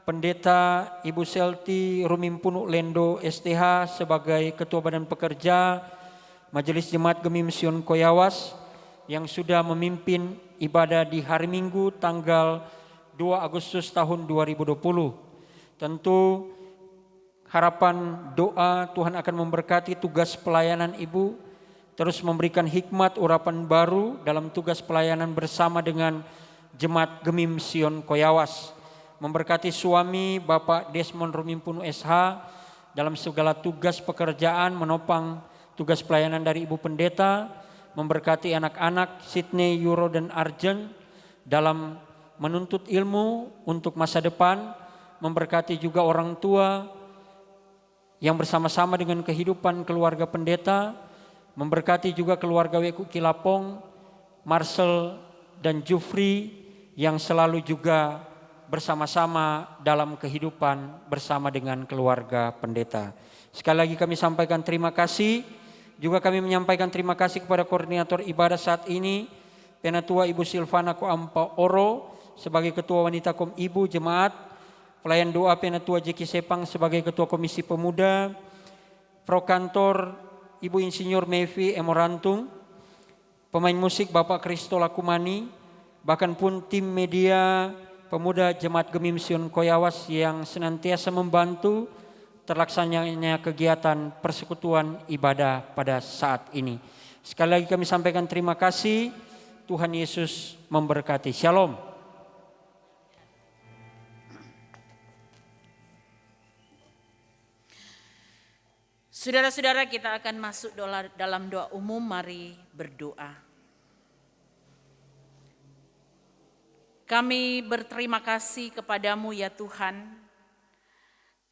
Pendeta Ibu Selti Rumimpunu Lendo STH sebagai Ketua Badan Pekerja Majelis Jemaat Gemim Sion Koyawas yang sudah memimpin ibadah di hari Minggu tanggal 2 Agustus tahun 2020. Tentu harapan doa Tuhan akan memberkati tugas pelayanan Ibu, terus memberikan hikmat urapan baru dalam tugas pelayanan bersama dengan Jemaat Gemim Sion Koyawas. Memberkati suami Bapak Desmond Rumimpunu SH dalam segala tugas pekerjaan menopang tugas pelayanan dari Ibu Pendeta. Memberkati anak-anak Sydney, Euro dan Arjen dalam menuntut ilmu untuk masa depan. Memberkati juga orang tua yang bersama-sama dengan kehidupan keluarga pendeta. Memberkati juga keluarga Weku Kilapong, Marcel dan Jufri yang selalu juga bersama-sama dalam kehidupan bersama dengan keluarga pendeta. Sekali lagi kami sampaikan terima kasih. Juga kami menyampaikan terima kasih kepada koordinator ibadah saat ini, Penatua Ibu Silvana Koampa Oro sebagai Ketua Wanita Kom Ibu Jemaat, pelayan doa Penatua Jeki Sepang sebagai Ketua Komisi Pemuda, Prokantor Ibu Insinyur Mevi Emorantung, pemain musik Bapak Kristo Lakumani, bahkan pun tim media pemuda Jemaat Gemim Sion Koyawas yang senantiasa membantu terlaksananya kegiatan persekutuan ibadah pada saat ini. Sekali lagi kami sampaikan terima kasih. Tuhan Yesus memberkati. Shalom. Saudara-saudara, kita akan masuk dalam doa umum. Mari berdoa. Kami berterima kasih kepadamu ya Tuhan,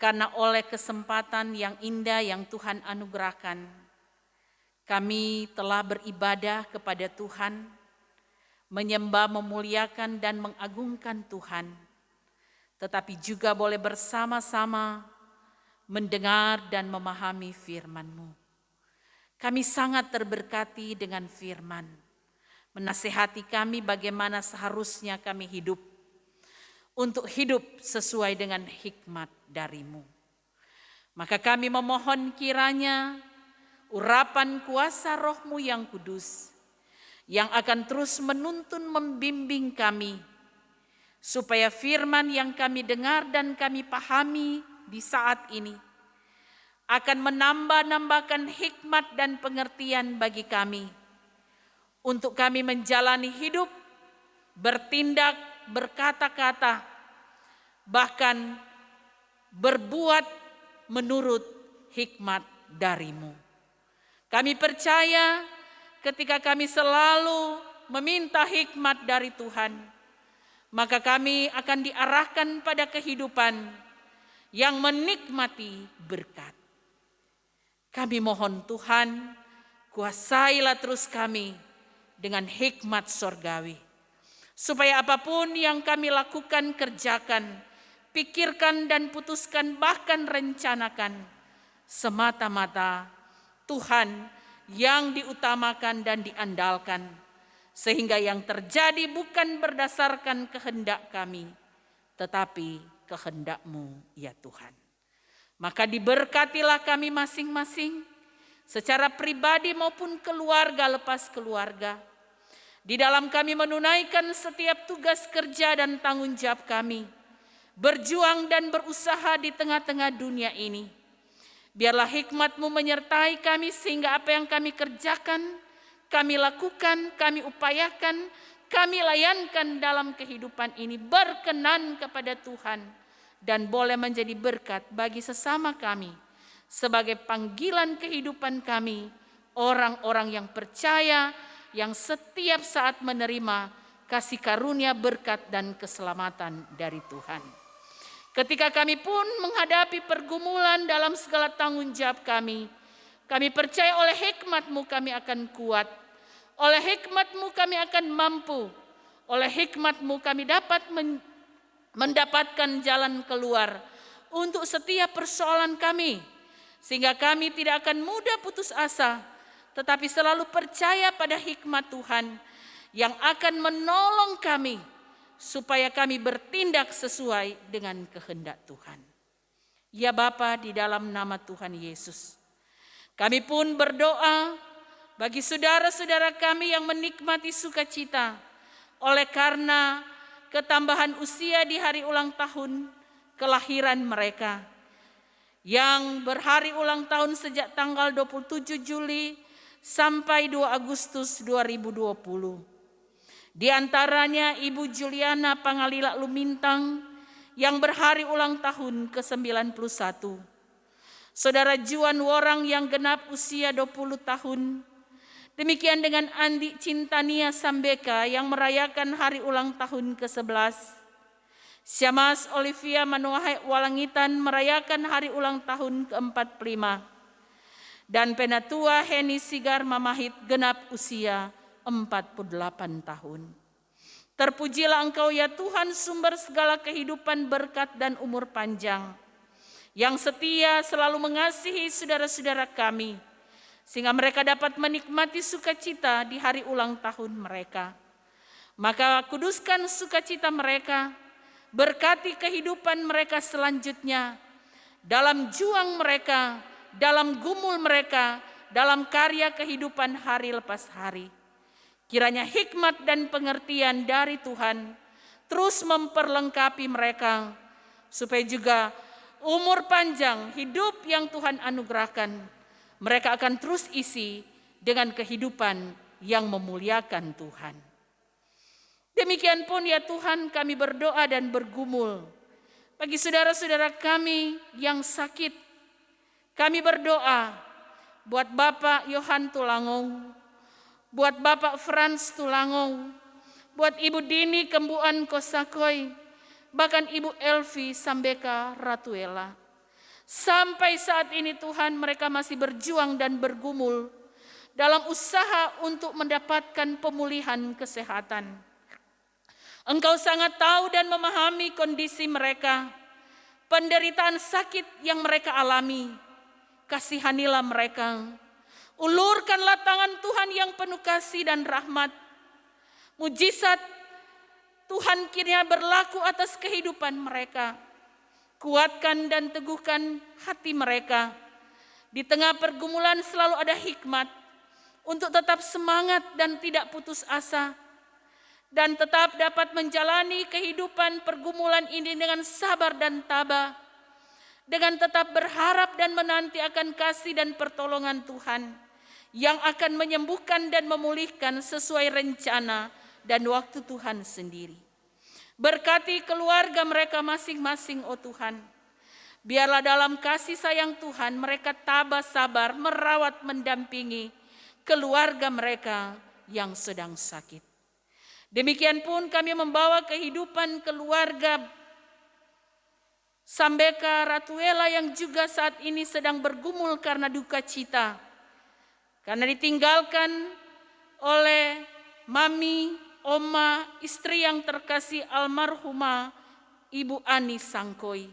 karena oleh kesempatan yang indah yang Tuhan anugerahkan, kami telah beribadah kepada Tuhan, menyembah, memuliakan dan mengagungkan Tuhan, tetapi juga boleh bersama-sama mendengar dan memahami firman-Mu. Kami sangat terberkati dengan firman, menasihati kami bagaimana seharusnya kami hidup, untuk hidup sesuai dengan hikmat dari-Mu. Maka kami memohon kiranya urapan kuasa Roh-Mu yang kudus, yang akan terus menuntun membimbing kami, supaya firman yang kami dengar dan kami pahami di saat ini akan menambah-nambahkan hikmat dan pengertian bagi kami, untuk kami menjalani hidup, bertindak, berkata-kata, bahkan berbuat menurut hikmat dari-Mu. Kami percaya ketika kami selalu meminta hikmat dari Tuhan, maka kami akan diarahkan pada kehidupan yang menikmati berkat. Kami mohon Tuhan, kuasailah terus kami dengan hikmat sorgawi. Supaya apapun yang kami lakukan, kerjakan, pikirkan dan putuskan, bahkan rencanakan, semata-mata Tuhan yang diutamakan dan diandalkan. Sehingga yang terjadi bukan berdasarkan kehendak kami, tetapi kehendak-Mu ya Tuhan. Maka diberkatilah kami masing-masing, secara pribadi maupun keluarga lepas keluarga. Di dalam kami menunaikan setiap tugas kerja dan tanggung jawab kami, berjuang dan berusaha di tengah-tengah dunia ini. Biarlah hikmat-Mu menyertai kami sehingga apa yang kami kerjakan, kami lakukan, kami upayakan, kami layankan dalam kehidupan ini berkenan kepada Tuhan dan boleh menjadi berkat bagi sesama kami sebagai panggilan kehidupan kami, orang-orang yang percaya, yang setiap saat menerima kasih karunia, berkat dan keselamatan dari Tuhan. Ketika kami pun menghadapi pergumulan dalam segala tanggung jawab kami percaya oleh hikmat-Mu kami akan kuat, oleh hikmat-Mu kami akan mampu, oleh hikmat-Mu kami dapat mendapatkan jalan keluar untuk setiap persoalan kami, sehingga kami tidak akan mudah putus asa, tetapi selalu percaya pada hikmat Tuhan yang akan menolong kami supaya kami bertindak sesuai dengan kehendak Tuhan. Ya Bapa, di dalam nama Tuhan Yesus, kami pun berdoa bagi saudara-saudara kami yang menikmati sukacita oleh karena ketambahan usia di hari ulang tahun kelahiran mereka, yang berhari ulang tahun sejak tanggal 27 Juli sampai 2 Agustus 2020. Di antaranya Ibu Juliana Pangalila Lumintang yang berhari ulang tahun ke-91. Saudara Juan Worang yang genap usia 20 tahun. Demikian dengan Andi Cintania Sambeka yang merayakan hari ulang tahun ke-11. Syamas Olivia Manuahai Walangitan merayakan hari ulang tahun ke-45. Dan Penatua Heni Sigar Mamahit genap usia 48 tahun. Terpujilah Engkau ya Tuhan, sumber segala kehidupan, berkat dan umur panjang, yang setia selalu mengasihi saudara-saudara kami, sehingga mereka dapat menikmati sukacita di hari ulang tahun mereka. Maka kuduskan sukacita mereka, berkati kehidupan mereka selanjutnya, dalam juang mereka, dalam gumul mereka, dalam karya kehidupan hari lepas hari. Kiranya hikmat dan pengertian dari Tuhan terus memperlengkapi mereka, supaya juga umur panjang hidup yang Tuhan anugerahkan, mereka akan terus isi dengan kehidupan yang memuliakan Tuhan. Demikian pun ya Tuhan, kami berdoa dan bergumul bagi saudara-saudara kami yang sakit. Kami berdoa buat Bapak Yohan Tulangong, buat Bapak Frans Tulangong, buat Ibu Dini Kembuan Kosakoi, bahkan Ibu Elvi Sambeka Ratuela. Sampai saat ini Tuhan, mereka masih berjuang dan bergumul dalam usaha untuk mendapatkan pemulihan kesehatan. Engkau sangat tahu dan memahami kondisi mereka, penderitaan sakit yang mereka alami. Kasihanilah mereka. Ulurkanlah tangan Tuhan yang penuh kasih dan rahmat. Mujizat Tuhan kiranya berlaku atas kehidupan mereka. Kuatkan dan teguhkan hati mereka. Di tengah pergumulan selalu ada hikmat untuk tetap semangat dan tidak putus asa, dan tetap dapat menjalani kehidupan pergumulan ini dengan sabar dan tabah, dengan tetap berharap dan menanti akan kasih dan pertolongan Tuhan yang akan menyembuhkan dan memulihkan sesuai rencana dan waktu Tuhan sendiri. Berkati keluarga mereka masing-masing, oh Tuhan. Biarlah dalam kasih sayang Tuhan mereka tabah sabar merawat mendampingi keluarga mereka yang sedang sakit. Demikian pun kami membawa kehidupan keluarga Sambeka Ratuela yang juga saat ini sedang bergumul karena duka cita, karena ditinggalkan oleh mami, oma, istri yang terkasih almarhumah Ibu Ani Sangkoi.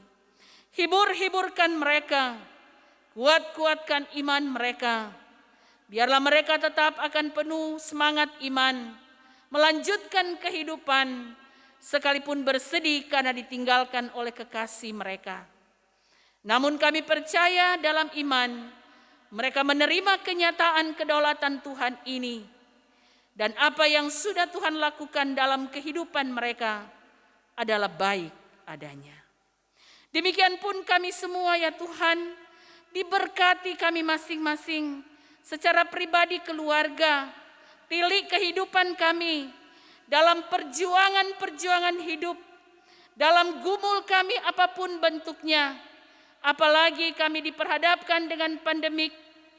Hibur-hiburkan mereka, kuatkan iman mereka. Biarlah mereka tetap akan penuh semangat iman, melanjutkan kehidupan, sekalipun bersedih karena ditinggalkan oleh kekasih mereka. Namun kami percaya dalam iman, mereka menerima kenyataan kedaulatan Tuhan ini, dan apa yang sudah Tuhan lakukan dalam kehidupan mereka adalah baik adanya. Demikian pun kami semua ya Tuhan, diberkati kami masing-masing, secara pribadi keluarga, tilik kehidupan kami, dalam perjuangan hidup, dalam gumul kami apapun bentuknya, apalagi kami diperhadapkan dengan pandemik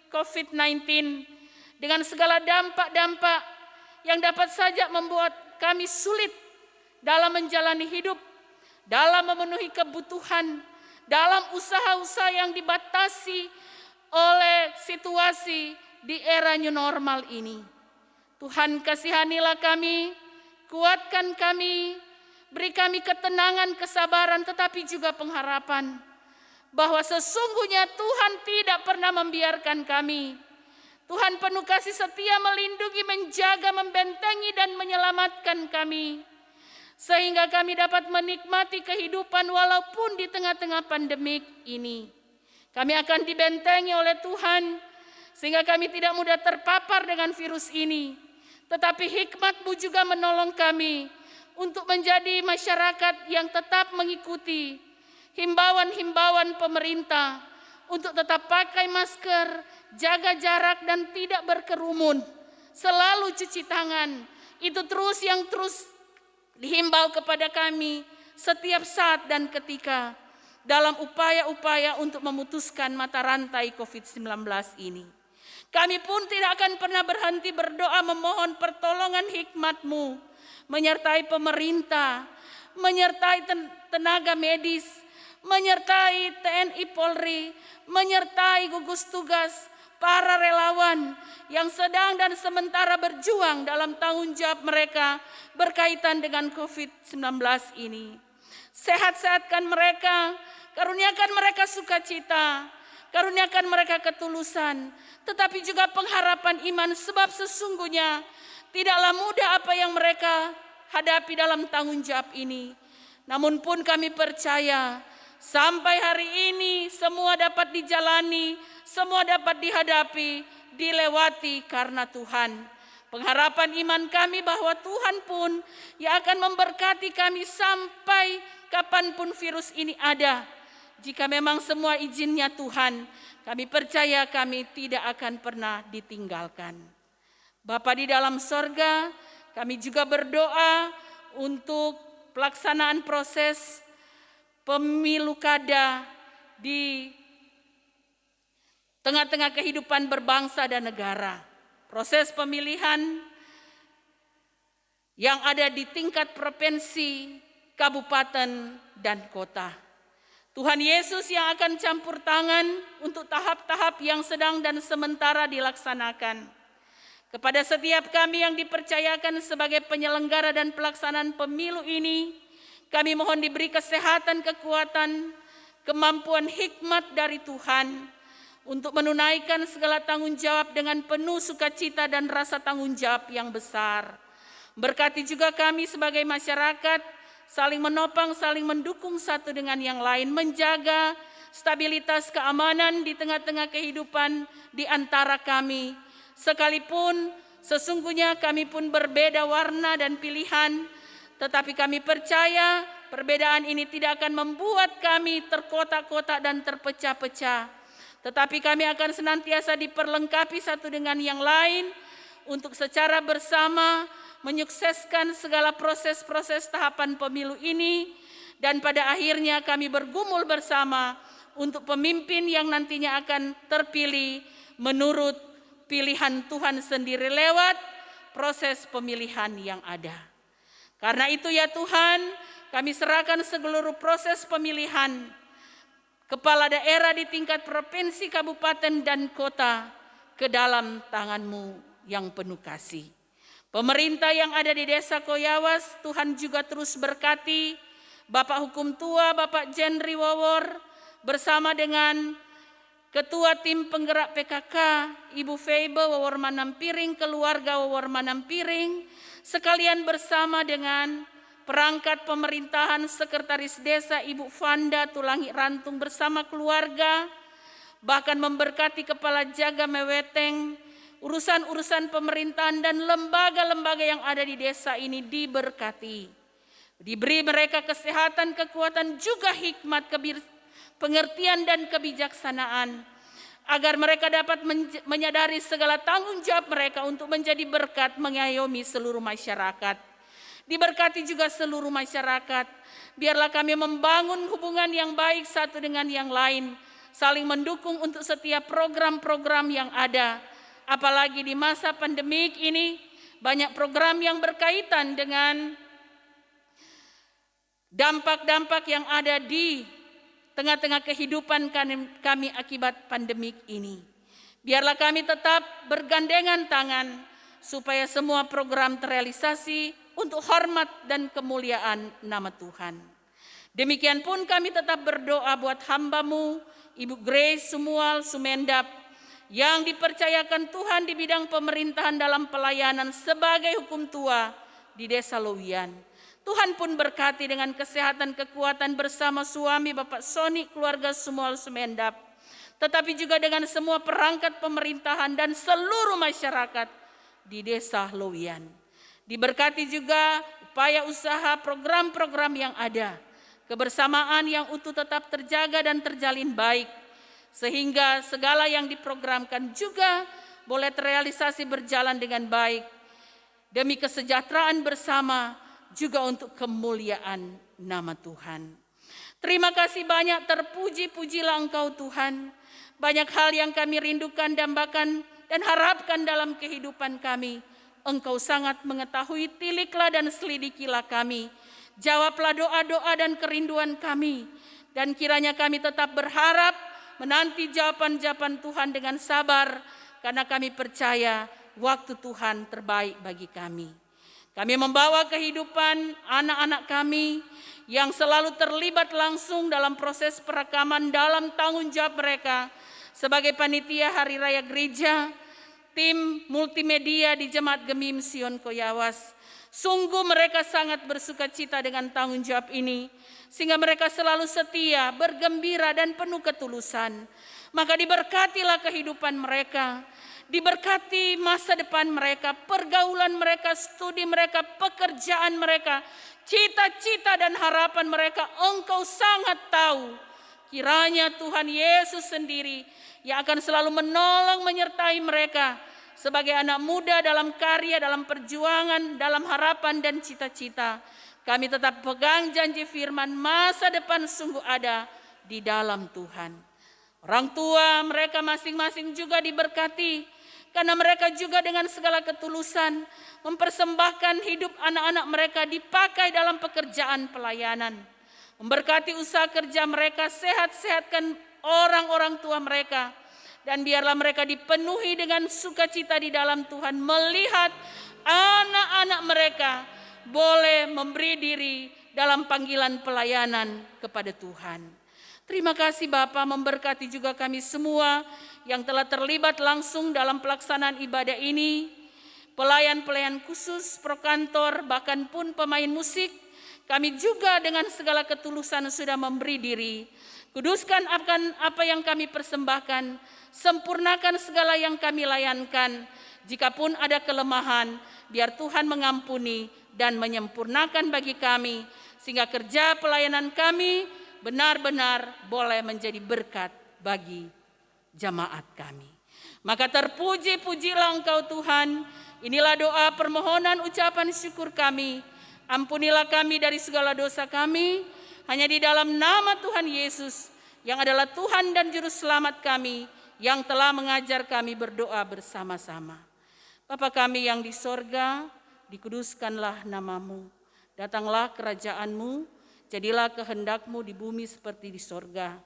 COVID-19, dengan segala dampak-dampak yang dapat saja membuat kami sulit dalam menjalani hidup, dalam memenuhi kebutuhan, dalam usaha-usaha yang dibatasi oleh situasi di era new normal ini. Tuhan kasihanilah kami, kuatkan kami, beri kami ketenangan, kesabaran, tetapi juga pengharapan bahwa sesungguhnya Tuhan tidak pernah membiarkan kami. Tuhan penuh kasih setia melindungi, menjaga, membentengi dan menyelamatkan kami, sehingga kami dapat menikmati kehidupan walaupun di tengah-tengah pandemik ini. Kami akan dibentengi oleh Tuhan, sehingga kami tidak mudah terpapar dengan virus ini. Tetapi hikmat-Mu juga menolong kami untuk menjadi masyarakat yang tetap mengikuti himbauan-himbauan pemerintah untuk tetap pakai masker, jaga jarak dan tidak berkerumun, selalu cuci tangan. Itu terus dihimbau kepada kami setiap saat dan ketika dalam upaya-upaya untuk memutuskan mata rantai COVID-19 ini. Kami pun tidak akan pernah berhenti berdoa memohon pertolongan hikmat-Mu, menyertai pemerintah, menyertai tenaga medis, menyertai TNI Polri, menyertai gugus tugas, para relawan yang sedang dan sementara berjuang dalam tanggung jawab mereka berkaitan dengan COVID-19 ini. Sehat-sehatkan mereka, karuniakan mereka sukacita, karuniakan mereka ketulusan, tetapi juga pengharapan iman, sebab sesungguhnya tidaklah mudah apa yang mereka hadapi dalam tanggung jawab ini. Namun pun kami percaya sampai hari ini semua dapat dijalani, semua dapat dihadapi, dilewati karena Tuhan. Pengharapan iman kami bahwa Tuhan pun yang akan memberkati kami sampai kapanpun virus ini ada. Jika memang semua izinnya Tuhan, kami percaya kami tidak akan pernah ditinggalkan. Bapa di dalam sorga, kami juga berdoa untuk pelaksanaan proses pemilu kada di tengah-tengah kehidupan berbangsa dan negara. Proses pemilihan yang ada di tingkat provinsi, kabupaten, dan kota. Tuhan Yesus yang akan campur tangan untuk tahap-tahap yang sedang dan sementara dilaksanakan. Kepada setiap kami yang dipercayakan sebagai penyelenggara dan pelaksanaan pemilu ini, kami mohon diberi kesehatan, kekuatan, kemampuan hikmat dari Tuhan untuk menunaikan segala tanggung jawab dengan penuh sukacita dan rasa tanggung jawab yang besar. Berkati juga kami sebagai masyarakat, saling menopang, saling mendukung satu dengan yang lain, menjaga stabilitas keamanan di tengah-tengah kehidupan di antara kami. Sekalipun sesungguhnya kami pun berbeda warna dan pilihan, tetapi kami percaya perbedaan ini tidak akan membuat kami terkotak-kotak dan terpecah-pecah. Tetapi kami akan senantiasa diperlengkapi satu dengan yang lain untuk secara bersama menyukseskan segala proses-proses tahapan pemilu ini, dan pada akhirnya kami bergumul bersama untuk pemimpin yang nantinya akan terpilih menurut pilihan Tuhan sendiri lewat proses pemilihan yang ada. Karena itu ya Tuhan, kami serahkan seluruh proses pemilihan kepala daerah di tingkat provinsi, kabupaten, dan kota ke dalam tangan-Mu yang penuh kasih. Pemerintah yang ada di Desa Koyawas, Tuhan juga terus berkati Bapak Hukum Tua, Bapak Jenri Wawor, bersama dengan Ketua Tim Penggerak PKK, Ibu Feibe Wawor Manampiring, keluarga Wawor Manampiring, sekalian bersama dengan perangkat pemerintahan, Sekretaris Desa Ibu Fanda Tulangi Rantung bersama keluarga, bahkan memberkati Kepala Jaga Meweteng, urusan-urusan pemerintahan dan lembaga-lembaga yang ada di desa ini diberkati. Diberi mereka kesehatan, kekuatan, juga hikmat, pengertian dan kebijaksanaan, agar mereka dapat menyadari segala tanggung jawab mereka untuk menjadi berkat mengayomi seluruh masyarakat. Diberkati juga seluruh masyarakat. Biarlah kami membangun hubungan yang baik satu dengan yang lain, saling mendukung untuk setiap program-program yang ada. Apalagi di masa pandemik ini, banyak program yang berkaitan dengan dampak-dampak yang ada di tengah-tengah kehidupan kami akibat pandemik ini. Biarlah kami tetap bergandengan tangan supaya semua program terrealisasi untuk hormat dan kemuliaan nama Tuhan. Demikian pun kami tetap berdoa buat hamba-Mu, Ibu Grace Sumual Sumendap, yang dipercayakan Tuhan di bidang pemerintahan dalam pelayanan sebagai hukum tua di Desa Lowian. Tuhan pun berkati dengan kesehatan, kekuatan bersama suami Bapak Soni, keluarga Sumual Sumendap, tetapi juga dengan semua perangkat pemerintahan dan seluruh masyarakat di Desa Lowian. Diberkati juga upaya usaha program-program yang ada, kebersamaan yang utuh tetap terjaga dan terjalin baik, sehingga segala yang diprogramkan juga boleh terrealisasi berjalan dengan baik demi kesejahteraan bersama, juga untuk kemuliaan nama Tuhan. Terima kasih banyak, terpuji-pujilah Engkau Tuhan. Banyak hal yang kami rindukan, dambakan, dan harapkan dalam kehidupan kami. Engkau sangat mengetahui, tiliklah dan selidikilah kami. Jawablah doa-doa dan kerinduan kami. Dan kiranya kami tetap berharap menanti jawaban-jawaban Tuhan dengan sabar, karena kami percaya waktu Tuhan terbaik bagi kami. Kami membawa kehidupan anak-anak kami yang selalu terlibat langsung dalam proses perekaman dalam tanggung jawab mereka sebagai panitia Hari Raya Gereja, tim multimedia di Jemaat Gemim Sion Koyawas. Sungguh mereka sangat bersuka cita dengan tanggung jawab ini, sehingga mereka selalu setia, bergembira, dan penuh ketulusan. Maka diberkatilah kehidupan mereka, diberkati masa depan mereka, pergaulan mereka, studi mereka, pekerjaan mereka, cita-cita dan harapan mereka. Engkau sangat tahu. Kiranya Tuhan Yesus sendiri yang akan selalu menolong, menyertai mereka sebagai anak muda dalam karya, dalam perjuangan, dalam harapan dan cita-cita. Kami tetap pegang janji firman, masa depan sungguh ada di dalam Tuhan. Orang tua mereka masing-masing juga diberkati, karena mereka juga dengan segala ketulusan mempersembahkan hidup anak-anak mereka dipakai dalam pekerjaan pelayanan. Memberkati usaha kerja mereka, sehat-sehatkan orang-orang tua mereka. Dan biarlah mereka dipenuhi dengan sukacita di dalam Tuhan, melihat anak-anak mereka boleh memberi diri dalam panggilan pelayanan kepada Tuhan. Terima kasih Bapa, memberkati juga kami semua yang telah terlibat langsung dalam pelaksanaan ibadah ini. Pelayan-pelayan khusus, prokantor, bahkan pun pemain musik, kami juga dengan segala ketulusan sudah memberi diri. Kuduskan akan apa yang kami persembahkan, sempurnakan segala yang kami layankan. Jikapun ada kelemahan, biar Tuhan mengampuni dan menyempurnakan bagi kami, sehingga kerja pelayanan kami benar-benar boleh menjadi berkat bagi jamaat kami. Maka terpuji-pujilah Engkau Tuhan. Inilah doa permohonan ucapan syukur kami. Ampunilah kami dari segala dosa kami, hanya di dalam nama Tuhan Yesus yang adalah Tuhan dan Juru Selamat kami, yang telah mengajar kami berdoa bersama-sama. Bapa kami yang di sorga, dikuduskanlah nama-Mu. Datanglah kerajaan-Mu, jadilah kehendak-Mu di bumi seperti di sorga.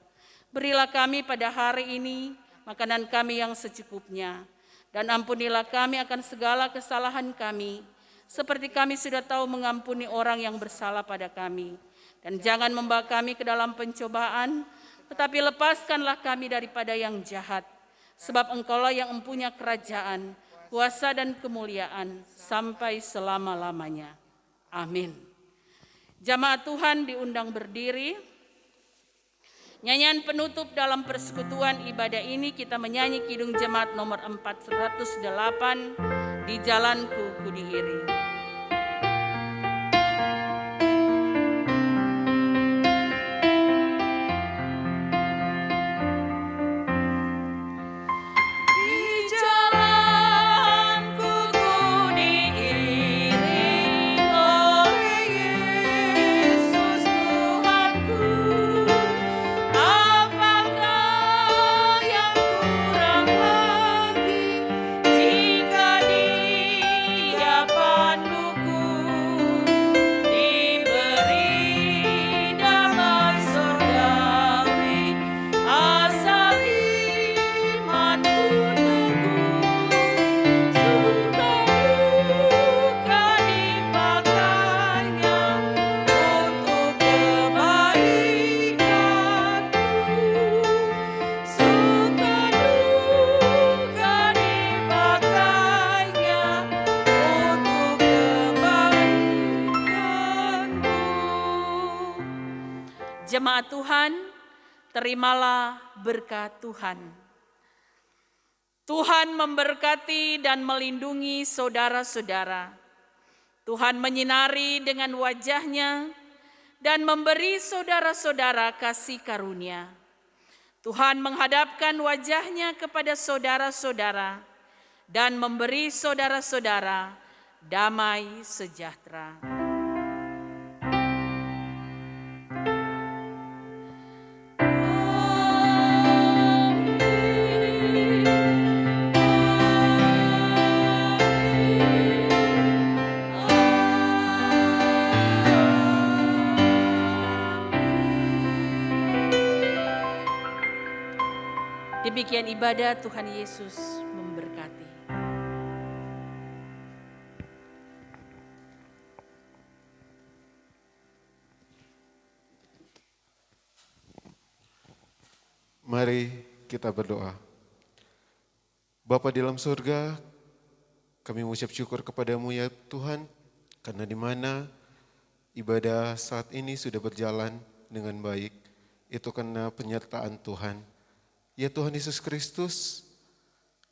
Berilah kami pada hari ini makanan kami yang secukupnya, dan ampunilah kami akan segala kesalahan kami, seperti kami sudah tahu mengampuni orang yang bersalah pada kami. Dan jangan membawa kami ke dalam pencobaan, tetapi lepaskanlah kami daripada yang jahat. Sebab Engkaulah yang mempunyai kerajaan, kuasa dan kemuliaan sampai selama-lamanya. Amin. Jamaat Tuhan diundang berdiri. Nyanyian penutup dalam persekutuan ibadah ini kita menyanyi Kidung Jemaat nomor 408, Di Jalanku Ku Diiring. Jemaat Tuhan, terimalah berkat Tuhan. Tuhan memberkati dan melindungi saudara-saudara. Tuhan menyinari dengan wajah-Nya dan memberi saudara-saudara kasih karunia. Tuhan menghadapkan wajah-Nya kepada saudara-saudara dan memberi saudara-saudara damai sejahtera. Demikian ibadah, Tuhan Yesus memberkati. Mari kita berdoa. Bapa di dalam surga, kami mengucap syukur kepadamu ya Tuhan, karena di mana ibadah saat ini sudah berjalan dengan baik, itu karena penyertaan Tuhan. Ya Tuhan Yesus Kristus,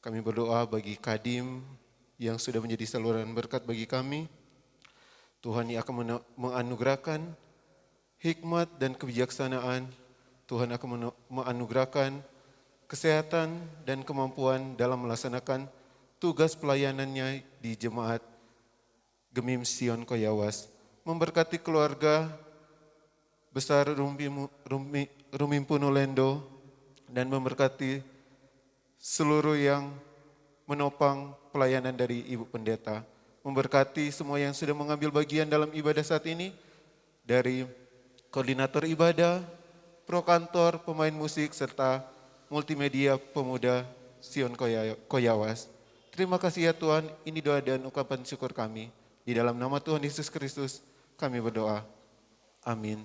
kami berdoa bagi Kadim yang sudah menjadi saluran berkat bagi kami. Tuhan yang akan menganugerahkan hikmat dan kebijaksanaan. Tuhan akan menganugerahkan kesehatan dan kemampuan dalam melaksanakan tugas pelayanannya di Jemaat Gemim Sion Koyawas. Memberkati keluarga besar Rumimpuno Lendo, dan memberkati seluruh yang menopang pelayanan dari Ibu Pendeta. Memberkati semua yang sudah mengambil bagian dalam ibadah saat ini, dari koordinator ibadah, prokantor, pemain musik, serta multimedia pemuda Sion Koyawas. Terima kasih ya Tuhan, ini doa dan ucapan syukur kami. Di dalam nama Tuhan Yesus Kristus kami berdoa. Amin.